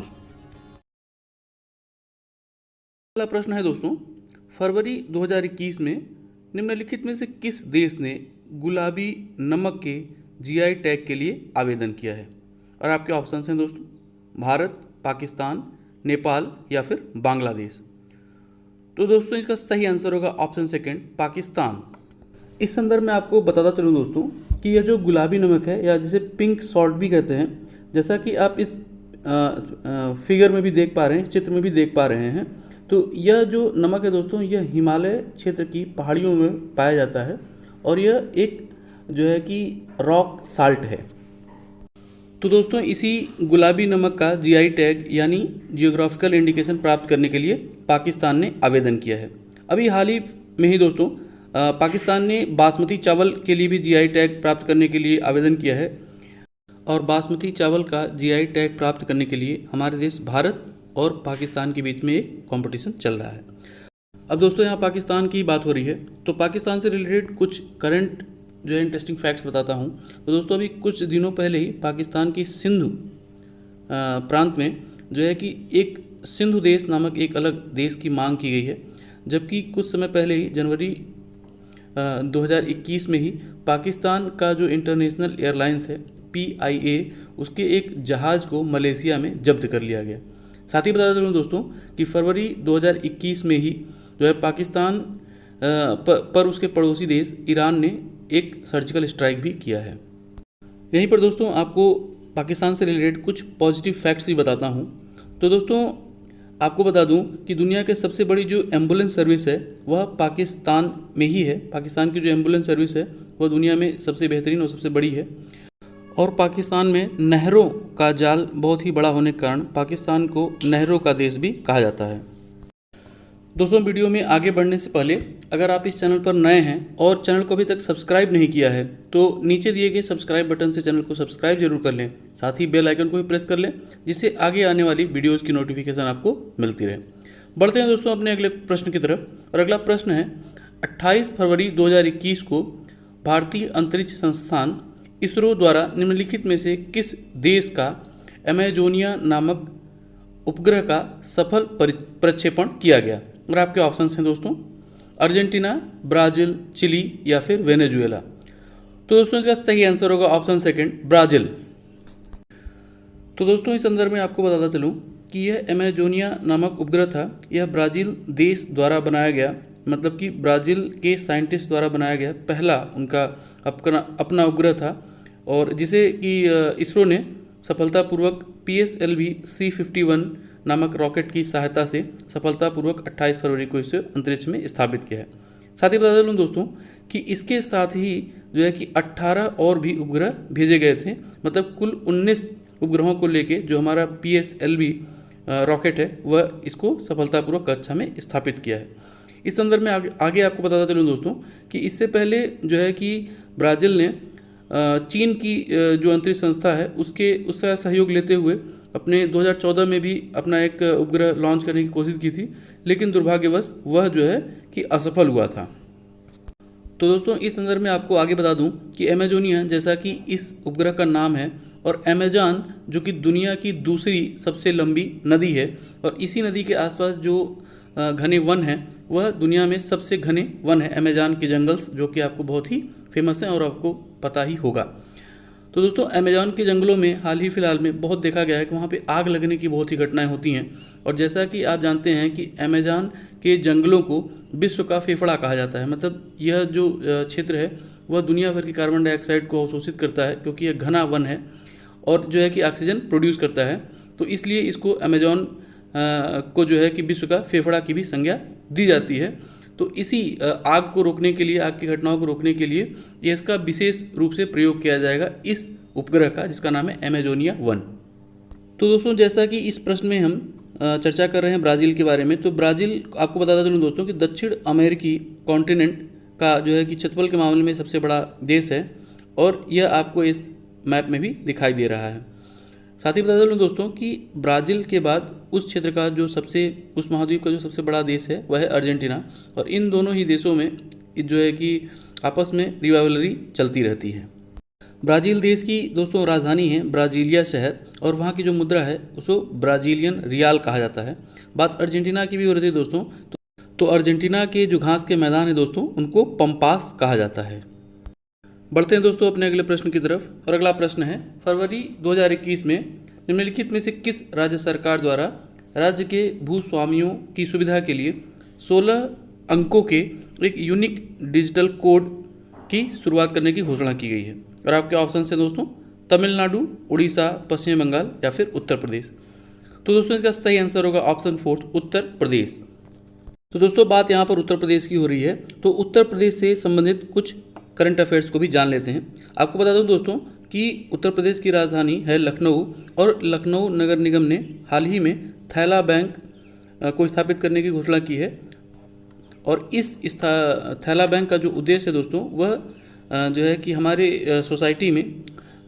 पहला प्रश्न है दोस्तों, फरवरी 2021 में निम्नलिखित में से किस देश ने गुलाबी नमक के जीआई टैग के लिए आवेदन किया है? और आपके ऑप्शंस हैं दोस्तों, भारत, पाकिस्तान, नेपाल या फिर बांग्लादेश। तो दोस्तों इसका सही आंसर होगा ऑप्शन सेकंड, पाकिस्तान। इस संदर्भ में आपको बताता चलूँ दोस्तों कि यह जो गुलाबी नमक है या जिसे पिंक सॉल्ट भी कहते हैं, जैसा कि आप इस फिगर में भी देख पा रहे हैं, इस चित्र में भी देख पा रहे हैं, तो यह जो नमक है दोस्तों यह हिमालय क्षेत्र की पहाड़ियों में पाया जाता है और यह एक जो है कि रॉक साल्ट है। तो दोस्तों इसी गुलाबी नमक का जीआई टैग यानी जियोग्राफिकल इंडिकेशन प्राप्त करने के लिए पाकिस्तान ने आवेदन किया है। अभी हाल ही में ही दोस्तों पाकिस्तान ने बासमती चावल के लिए भी जीआई टैग प्राप्त करने के लिए आवेदन किया है और बासमती चावल का जीआई टैग प्राप्त करने के लिए हमारे देश भारत और पाकिस्तान के बीच में एक कंपटीशन चल रहा है। अब दोस्तों यहाँ पाकिस्तान की बात हो रही है तो पाकिस्तान से रिलेटेड कुछ करंट जो है इंटरेस्टिंग फैक्ट्स बताता हूँ। तो दोस्तों अभी कुछ दिनों पहले ही पाकिस्तान की सिंधु प्रांत में जो है कि एक सिंधु देश नामक एक अलग देश की मांग की गई है, जबकि कुछ समय पहले ही जनवरी 2021 में ही पाकिस्तान का जो इंटरनेशनल एयरलाइंस है PIA उसके एक जहाज़ को मलेशिया में जब्त कर लिया गया। साथ ही बताता चलूँ दोस्तों कि फरवरी 2021 में ही जो है पाकिस्तान पर उसके पड़ोसी देश ईरान ने एक सर्जिकल स्ट्राइक भी किया है। यहीं पर दोस्तों आपको पाकिस्तान से रिलेटेड कुछ पॉजिटिव फैक्ट्स भी बताता हूँ। तो दोस्तों आपको बता दूं कि दुनिया के सबसे बड़ी जो एम्बुलेंस सर्विस है वह पाकिस्तान में ही है। पाकिस्तान की जो एम्बुलेंस सर्विस है वह दुनिया में सबसे बेहतरीन और सबसे बड़ी है और पाकिस्तान में नहरों का जाल बहुत ही बड़ा होने के कारण पाकिस्तान को नहरों का देश भी कहा जाता है। दोस्तों वीडियो में आगे बढ़ने से पहले अगर आप इस चैनल पर नए हैं और चैनल को अभी तक सब्सक्राइब नहीं किया है तो नीचे दिए गए सब्सक्राइब बटन से चैनल को सब्सक्राइब जरूर कर लें, साथ ही बेल आइकन को भी प्रेस कर लें जिससे आगे आने वाली वीडियोज़ की नोटिफिकेशन आपको मिलती रहे। बढ़ते हैं दोस्तों अपने अगले प्रश्न की तरफ और अगला प्रश्न है 28 फरवरी 2021 को भारतीय अंतरिक्ष संस्थान इसरो द्वारा निम्नलिखित में से किस देश का एमेजोनिया नामक उपग्रह का सफल प्रक्षेपण किया गया? और आपके ऑप्शंस हैं दोस्तों, अर्जेंटीना, ब्राज़ील, चिली या फिर वेनेजुएला। तो दोस्तों इसका सही आंसर होगा ऑप्शन सेकंड, ब्राज़ील। तो दोस्तों इस संदर्भ में आपको बताता चलूँ कि यह एमेजोनिया नामक उपग्रह था, यह ब्राज़ील देश द्वारा बनाया गया, मतलब कि ब्राज़ील के साइंटिस्ट द्वारा बनाया गया पहला उनका अपना उपग्रह था और जिसे कि इसरो ने सफलतापूर्वक PSLV C51 नामक रॉकेट की सहायता से सफलतापूर्वक 28 फरवरी को इसे अंतरिक्ष में स्थापित किया है। साथ ही बता दूँ दोस्तों कि इसके साथ ही जो है कि 18 और भी उपग्रह भेजे गए थे, मतलब कुल 19 उपग्रहों को लेके जो हमारा PSLV रॉकेट है वह इसको सफलतापूर्वक कक्षा में स्थापित किया है। इस संदर्भ में आगे आपको बताता चलूँ दोस्तों कि इससे पहले जो है कि ब्राज़ील ने चीन की जो अंतरिक्ष संस्था है उसका सहयोग लेते हुए अपने 2014 में भी अपना एक उपग्रह लॉन्च करने की कोशिश की थी, लेकिन दुर्भाग्यवश वह जो है कि असफल हुआ था। तो दोस्तों इस संदर्भ में आपको आगे बता दूं कि एमेजोनिया जैसा कि इस उपग्रह का नाम है और अमेज़न जो कि दुनिया की दूसरी सबसे लंबी नदी है और इसी नदी के आसपास जो घने वन हैं वह दुनिया में सबसे घने वन है अमेज़न के जंगल्स, जो कि आपको बहुत ही फेमस हैं और आपको पता ही होगा। तो दोस्तों अमेज़न के जंगलों में हाल ही फिलहाल में बहुत देखा गया है कि वहाँ पे आग लगने की बहुत ही घटनाएं होती हैं और जैसा कि आप जानते हैं कि अमेज़न के जंगलों को विश्व का फेफड़ा कहा जाता है, मतलब यह जो क्षेत्र है वह दुनिया भर की कार्बन डाइऑक्साइड को अवशोषित करता है क्योंकि यह घना वन है और जो है कि ऑक्सीजन प्रोड्यूस करता है, तो इसलिए इसको अमेज़न को जो है कि विश्व का फेफड़ा की भी संज्ञा दी जाती है। तो इसी आग को रोकने के लिए, आग की घटनाओं को रोकने के लिए ये इसका विशेष रूप से प्रयोग किया जाएगा इस उपग्रह का जिसका नाम है एमेजोनिया 1। तो दोस्तों जैसा कि इस प्रश्न में हम चर्चा कर रहे हैं ब्राज़ील के बारे में, तो ब्राज़ील आपको बताता चलूँ दोस्तों कि दक्षिण अमेरिकी कॉन्टिनेंट का जो है कि क्षेत्रफल के मामले में सबसे बड़ा देश है और यह आपको इस मैप में भी दिखाई दे रहा है। साथ ही बता चलूँ दोस्तों कि ब्राज़ील के बाद उस महाद्वीप का जो सबसे बड़ा देश है वह है अर्जेंटीना और इन दोनों ही देशों में जो है कि आपस में रिवाइवलरी चलती रहती है। ब्राज़ील देश की दोस्तों राजधानी है ब्राज़ीलिया शहर, और वहाँ की जो मुद्रा है उसको ब्राज़ीलियन रियाल कहा जाता है। बात अर्जेंटीना की भी हो रही थी दोस्तों, तो अर्जेंटीना के जो घास के मैदान है दोस्तों उनको पंपास कहा जाता है। बढ़ते हैं दोस्तों अपने अगले प्रश्न की तरफ, और अगला प्रश्न है फरवरी 2021 में निम्नलिखित में से किस राज्य सरकार द्वारा राज्य के भूस्वामियों की सुविधा के लिए 16 अंकों के एक यूनिक डिजिटल कोड की शुरुआत करने की घोषणा की गई है? और आपके ऑप्शन है दोस्तों तमिलनाडु, उड़ीसा, पश्चिम बंगाल या फिर उत्तर प्रदेश। तो दोस्तों इसका सही आंसर होगा ऑप्शन 4 उत्तर प्रदेश। तो दोस्तों बात यहाँ पर उत्तर प्रदेश की हो रही है, तो उत्तर प्रदेश से संबंधित कुछ करंट अफेयर्स को भी जान लेते हैं। आपको बता दूं दोस्तों कि उत्तर प्रदेश की राजधानी है लखनऊ, और लखनऊ नगर निगम ने हाल ही में थैला बैंक को स्थापित करने की घोषणा की है। और इस थैला बैंक का जो उद्देश्य है दोस्तों वह जो है कि हमारे सोसाइटी में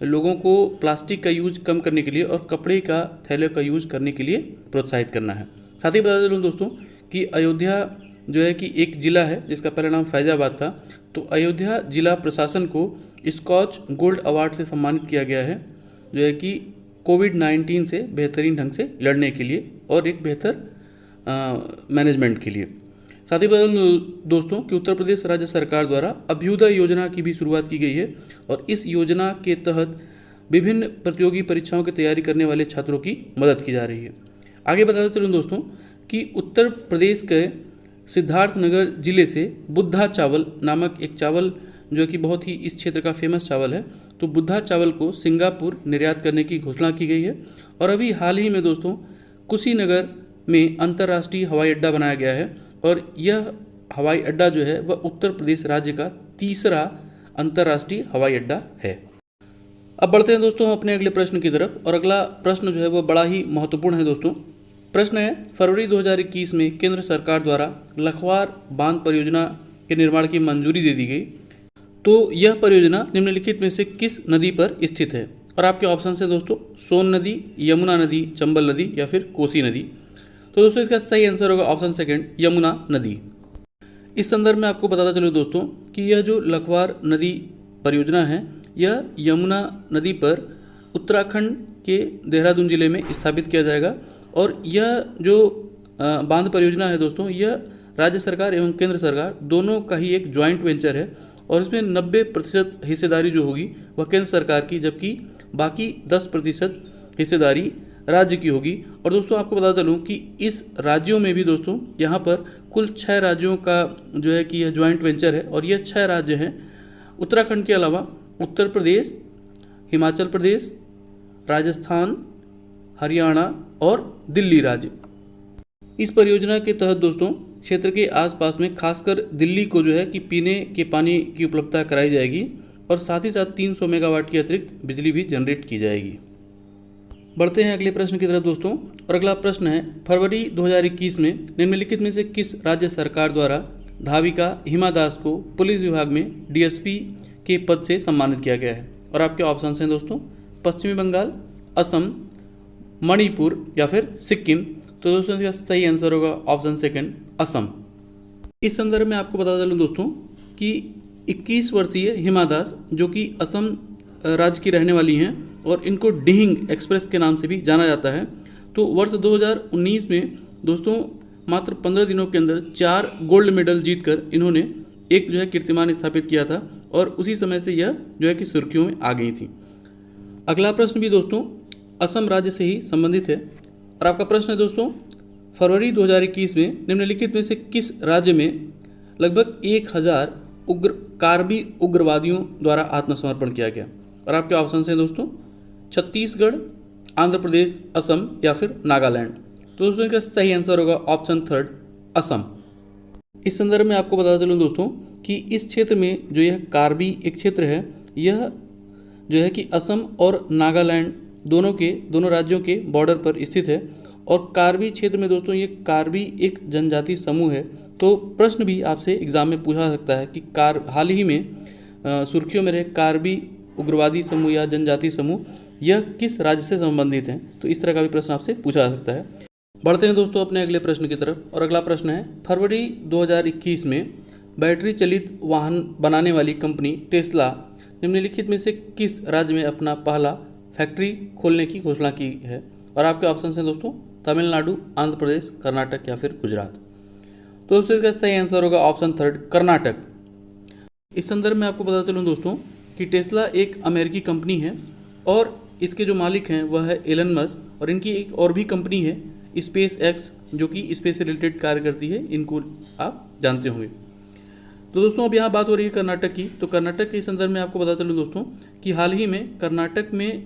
लोगों को प्लास्टिक का यूज कम करने के लिए और कपड़े का थैले का यूज करने के लिए प्रोत्साहित करना है। साथ ही बता दूं दोस्तों कि अयोध्या जो है कि एक ज़िला है जिसका पहला नाम फैज़ाबाद था, तो अयोध्या जिला प्रशासन को स्कॉच गोल्ड अवार्ड से सम्मानित किया गया है, जो है कि कोविड-19 से बेहतरीन ढंग से लड़ने के लिए और एक बेहतर मैनेजमेंट के लिए। साथ ही बता दूं दोस्तों कि उत्तर प्रदेश राज्य सरकार द्वारा अभ्युदय योजना की भी शुरुआत की गई है, और इस योजना के तहत विभिन्न प्रतियोगी परीक्षाओं की तैयारी करने वाले छात्रों की मदद की जा रही है। आगे बताते चलूँ दोस्तों कि उत्तर प्रदेश के सिद्धार्थनगर जिले से बुद्धा चावल नामक एक चावल जो कि बहुत ही इस क्षेत्र का फेमस चावल है, तो बुद्धा चावल को सिंगापुर निर्यात करने की घोषणा की गई है। और अभी हाल ही में दोस्तों कुशीनगर में अंतर्राष्ट्रीय हवाई अड्डा बनाया गया है, और यह हवाई अड्डा जो है वह उत्तर प्रदेश राज्य का तीसरा अंतर्राष्ट्रीय हवाई अड्डा है। अब बढ़ते हैं दोस्तों अपने अगले प्रश्न की तरफ, और अगला प्रश्न जो है वह बड़ा ही महत्वपूर्ण है दोस्तों। प्रश्न है फरवरी 2021 में केंद्र सरकार द्वारा लखवार बांध परियोजना के निर्माण की मंजूरी दे दी गई, तो यह परियोजना निम्नलिखित में से किस नदी पर स्थित है? और आपके ऑप्शन है दोस्तों सोन नदी, यमुना नदी, चंबल नदी या फिर कोसी नदी। तो दोस्तों इसका सही आंसर होगा ऑप्शन सेकंड यमुना नदी। इस संदर्भ में आपको बताता चलो दोस्तों कि यह जो लखवार नदी परियोजना है यह यमुना नदी पर उत्तराखंड के देहरादून जिले में स्थापित किया जाएगा, और यह जो बांध परियोजना है दोस्तों यह राज्य सरकार एवं केंद्र सरकार दोनों का ही एक ज्वाइंट वेंचर है, और इसमें 90% हिस्सेदारी जो होगी वह केंद्र सरकार की, जबकि बाकी 10% हिस्सेदारी राज्य की होगी। और दोस्तों आपको बता चलूँ कि इस राज्यों में भी दोस्तों यहाँ पर कुल 6 राज्यों का जो है कि यह ज्वाइंट वेंचर है, और यह 6 राज्य हैं उत्तराखंड के अलावा उत्तर प्रदेश, हिमाचल प्रदेश, राजस्थान, हरियाणा और दिल्ली राज्य। इस परियोजना के तहत दोस्तों क्षेत्र के आसपास में खासकर दिल्ली को जो है कि पीने के पानी की उपलब्धता कराई जाएगी, और साथ ही साथ 300 मेगावाट की अतिरिक्त बिजली भी जनरेट की जाएगी। बढ़ते हैं अगले प्रश्न की तरफ दोस्तों, और अगला प्रश्न है फरवरी 2021 में निम्नलिखित में से किस राज्य सरकार द्वारा धाविका हिमा दास को पुलिस विभाग में डीएसपी के पद से सम्मानित किया गया है? और आपके ऑप्शन हैं दोस्तों पश्चिमी बंगाल, असम, मणिपुर या फिर सिक्किम। तो दोस्तों इसका सही आंसर होगा ऑप्शन सेकंड असम। इस संदर्भ में आपको बता चलूं दोस्तों कि 21 वर्षीय हिमा दास जो कि असम राज्य की रहने वाली हैं, और इनको डिहिंग एक्सप्रेस के नाम से भी जाना जाता है। तो वर्ष 2019 में दोस्तों मात्र 15 दिनों के अंदर 4 गोल्ड मेडल जीतकर इन्होंने एक जो है कीर्तिमान स्थापित किया था, और उसी समय से यह जो है कि सुर्खियों में आ गई थी। अगला प्रश्न भी दोस्तों असम राज्य से ही संबंधित है, और आपका प्रश्न है दोस्तों फरवरी 2021 में निम्नलिखित में से किस राज्य में लगभग 1000 कार्बी उग्रवादियों द्वारा आत्मसमर्पण किया गया? और आपके ऑप्शन हैं दोस्तों छत्तीसगढ़, आंध्र प्रदेश, असम या फिर नागालैंड। तो दोस्तों इसका सही आंसर होगा ऑप्शन थर्ड असम। इस संदर्भ में आपको बता चलूँ दोस्तों कि इस क्षेत्र में जो यह कार्बी एक क्षेत्र है, यह जो है कि असम और नागालैंड दोनों राज्यों के बॉर्डर पर स्थित है। और कार्बी क्षेत्र में दोस्तों ये कार्बी एक जनजाति समूह है। तो प्रश्न भी आपसे एग्जाम में पूछा सकता है कि हाल ही में सुर्खियों में रहे कार्बी उग्रवादी समूह या जनजाति समूह यह किस राज्य से संबंधित हैं? तो इस तरह का भी प्रश्न आपसे पूछा जा सकता है। बढ़ते हैं दोस्तों अपने अगले प्रश्न की तरफ, और अगला प्रश्न है फरवरी 2021 में बैटरी चलित वाहन बनाने वाली कंपनी टेस्ला निम्नलिखित में से किस राज्य में अपना पहला फैक्ट्री खोलने की घोषणा की है? और आपके ऑप्शन हैं दोस्तों तमिलनाडु, आंध्र प्रदेश, कर्नाटक या फिर गुजरात। तो दोस्तों इसका सही आंसर होगा ऑप्शन थर्ड, कर्नाटक। इस संदर्भ में आपको बता चलूँ दोस्तों कि टेस्ला एक अमेरिकी कंपनी है और इसके जो मालिक हैं वह है एलन मस्क, और इनकी एक और भी कंपनी है स्पेस एक्स जो कि स्पेस से रिलेटेड कार्य करती है, इनको आप जानते होंगे। तो दोस्तों अब यहाँ बात हो रही है कर्नाटक की। तो कर्नाटक के संदर्भ में आपको बता चलूँ दोस्तों कि हाल ही में कर्नाटक में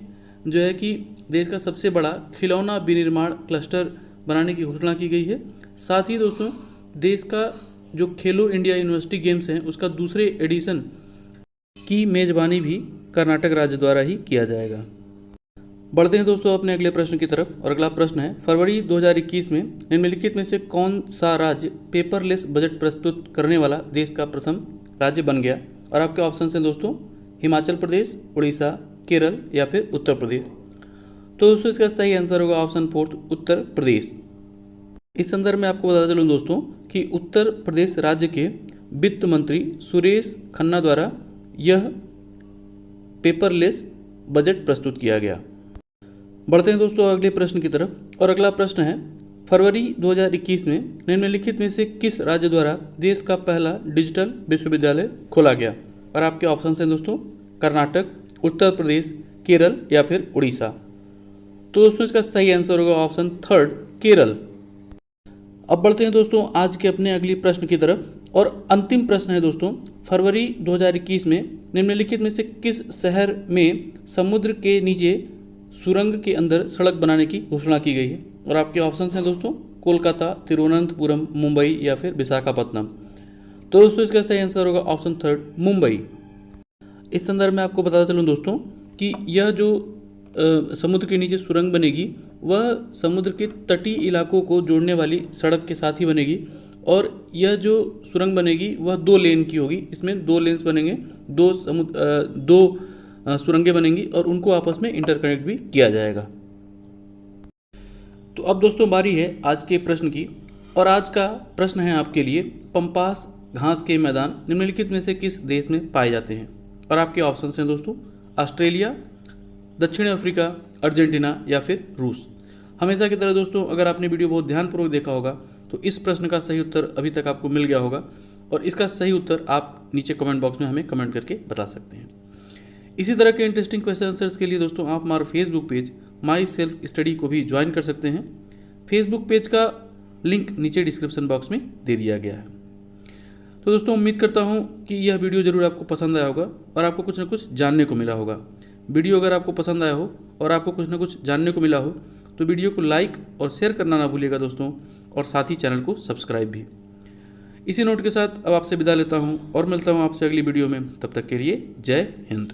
जो है कि देश का सबसे बड़ा खिलौना विनिर्माण क्लस्टर बनाने की घोषणा की गई है। साथ ही दोस्तों देश का जो खेलो इंडिया यूनिवर्सिटी गेम्स हैं उसका दूसरे एडिशन की मेज़बानी भी कर्नाटक राज्य द्वारा ही किया जाएगा। बढ़ते हैं दोस्तों अपने अगले प्रश्न की तरफ, और अगला प्रश्न है फरवरी 2021 में निम्नलिखित में से कौन सा राज्य पेपरलेस बजट प्रस्तुत करने वाला देश का प्रथम राज्य बन गया? और आपके ऑप्शन हैं दोस्तों हिमाचल प्रदेश, उड़ीसा, केरल या फिर उत्तर प्रदेश। तो दोस्तों इसका सही आंसर होगा ऑप्शन फोर्थ, उत्तर प्रदेश। इस संदर्भ में आपको बता चलूँ दोस्तों कि उत्तर प्रदेश राज्य के वित्त मंत्री सुरेश खन्ना द्वारा यह पेपरलेस बजट प्रस्तुत किया गया। बढ़ते हैं दोस्तों अगले प्रश्न की तरफ, और अगला प्रश्न है फरवरी 2021 में निम्नलिखित में से किस राज्य द्वारा देश का पहला डिजिटल विश्वविद्यालय खोला गया? और आपके ऑप्शन हैं दोस्तों कर्नाटक, उत्तर प्रदेश, केरल या फिर उड़ीसा। तो दोस्तों इसका सही आंसर होगा ऑप्शन थर्ड, केरल। अब बढ़ते हैं दोस्तों आज के अपने अगली प्रश्न की तरफ, और अंतिम प्रश्न है दोस्तों फरवरी 2021 में निम्नलिखित में से किस शहर में समुद्र के नीचे सुरंग के अंदर सड़क बनाने की घोषणा की गई है? और आपके ऑप्शन हैं दोस्तों कोलकाता, तिरुवनंतपुरम, मुंबई या फिर विशाखापत्तनम। तो दोस्तों इसका सही आंसर होगा ऑप्शन थर्ड, मुंबई। इस संदर्भ में आपको बताता चलूँ दोस्तों कि यह जो समुद्र के नीचे सुरंग बनेगी वह समुद्र के तटीय इलाकों को जोड़ने वाली सड़क के साथ ही बनेगी, और यह जो सुरंग बनेगी वह 2 लेन की होगी। इसमें 2 लेन्स बनेंगे, 2 सुरंगें बनेंगी और उनको आपस में इंटरकनेक्ट भी किया जाएगा। तो अब दोस्तों बारी है आज के प्रश्न की, और आज का प्रश्न है आपके लिए पंपास घास के मैदान निम्नलिखित में से किस देश में पाए जाते हैं? और आपके ऑप्शन हैं दोस्तों ऑस्ट्रेलिया, दक्षिण अफ्रीका, अर्जेंटीना या फिर रूस। हमेशा की तरह दोस्तों अगर आपने वीडियो बहुत ध्यानपूर्वक देखा होगा तो इस प्रश्न का सही उत्तर अभी तक आपको मिल गया होगा, और इसका सही उत्तर आप नीचे कमेंट बॉक्स में हमें कमेंट करके बता सकते हैं। इसी तरह के इंटरेस्टिंग क्वेश्चन आंसर्स के लिए दोस्तों आप हमारा Facebook page my self study को भी ज्वाइन कर सकते हैं। फेसबुक पेज का लिंक नीचे डिस्क्रिप्शन बॉक्स में दे दिया गया है। तो दोस्तों उम्मीद करता हूँ कि यह वीडियो ज़रूर आपको पसंद आया होगा और आपको कुछ ना कुछ जानने को मिला होगा। वीडियो अगर आपको पसंद आया हो और आपको कुछ ना कुछ जानने को मिला हो तो वीडियो को लाइक और शेयर करना ना भूलिएगा दोस्तों, और साथ ही चैनल को सब्सक्राइब भी। इसी नोट के साथ अब आपसे विदा लेता हूँ और मिलता हूँ आपसे अगली वीडियो में। तब तक के लिए जय हिंद।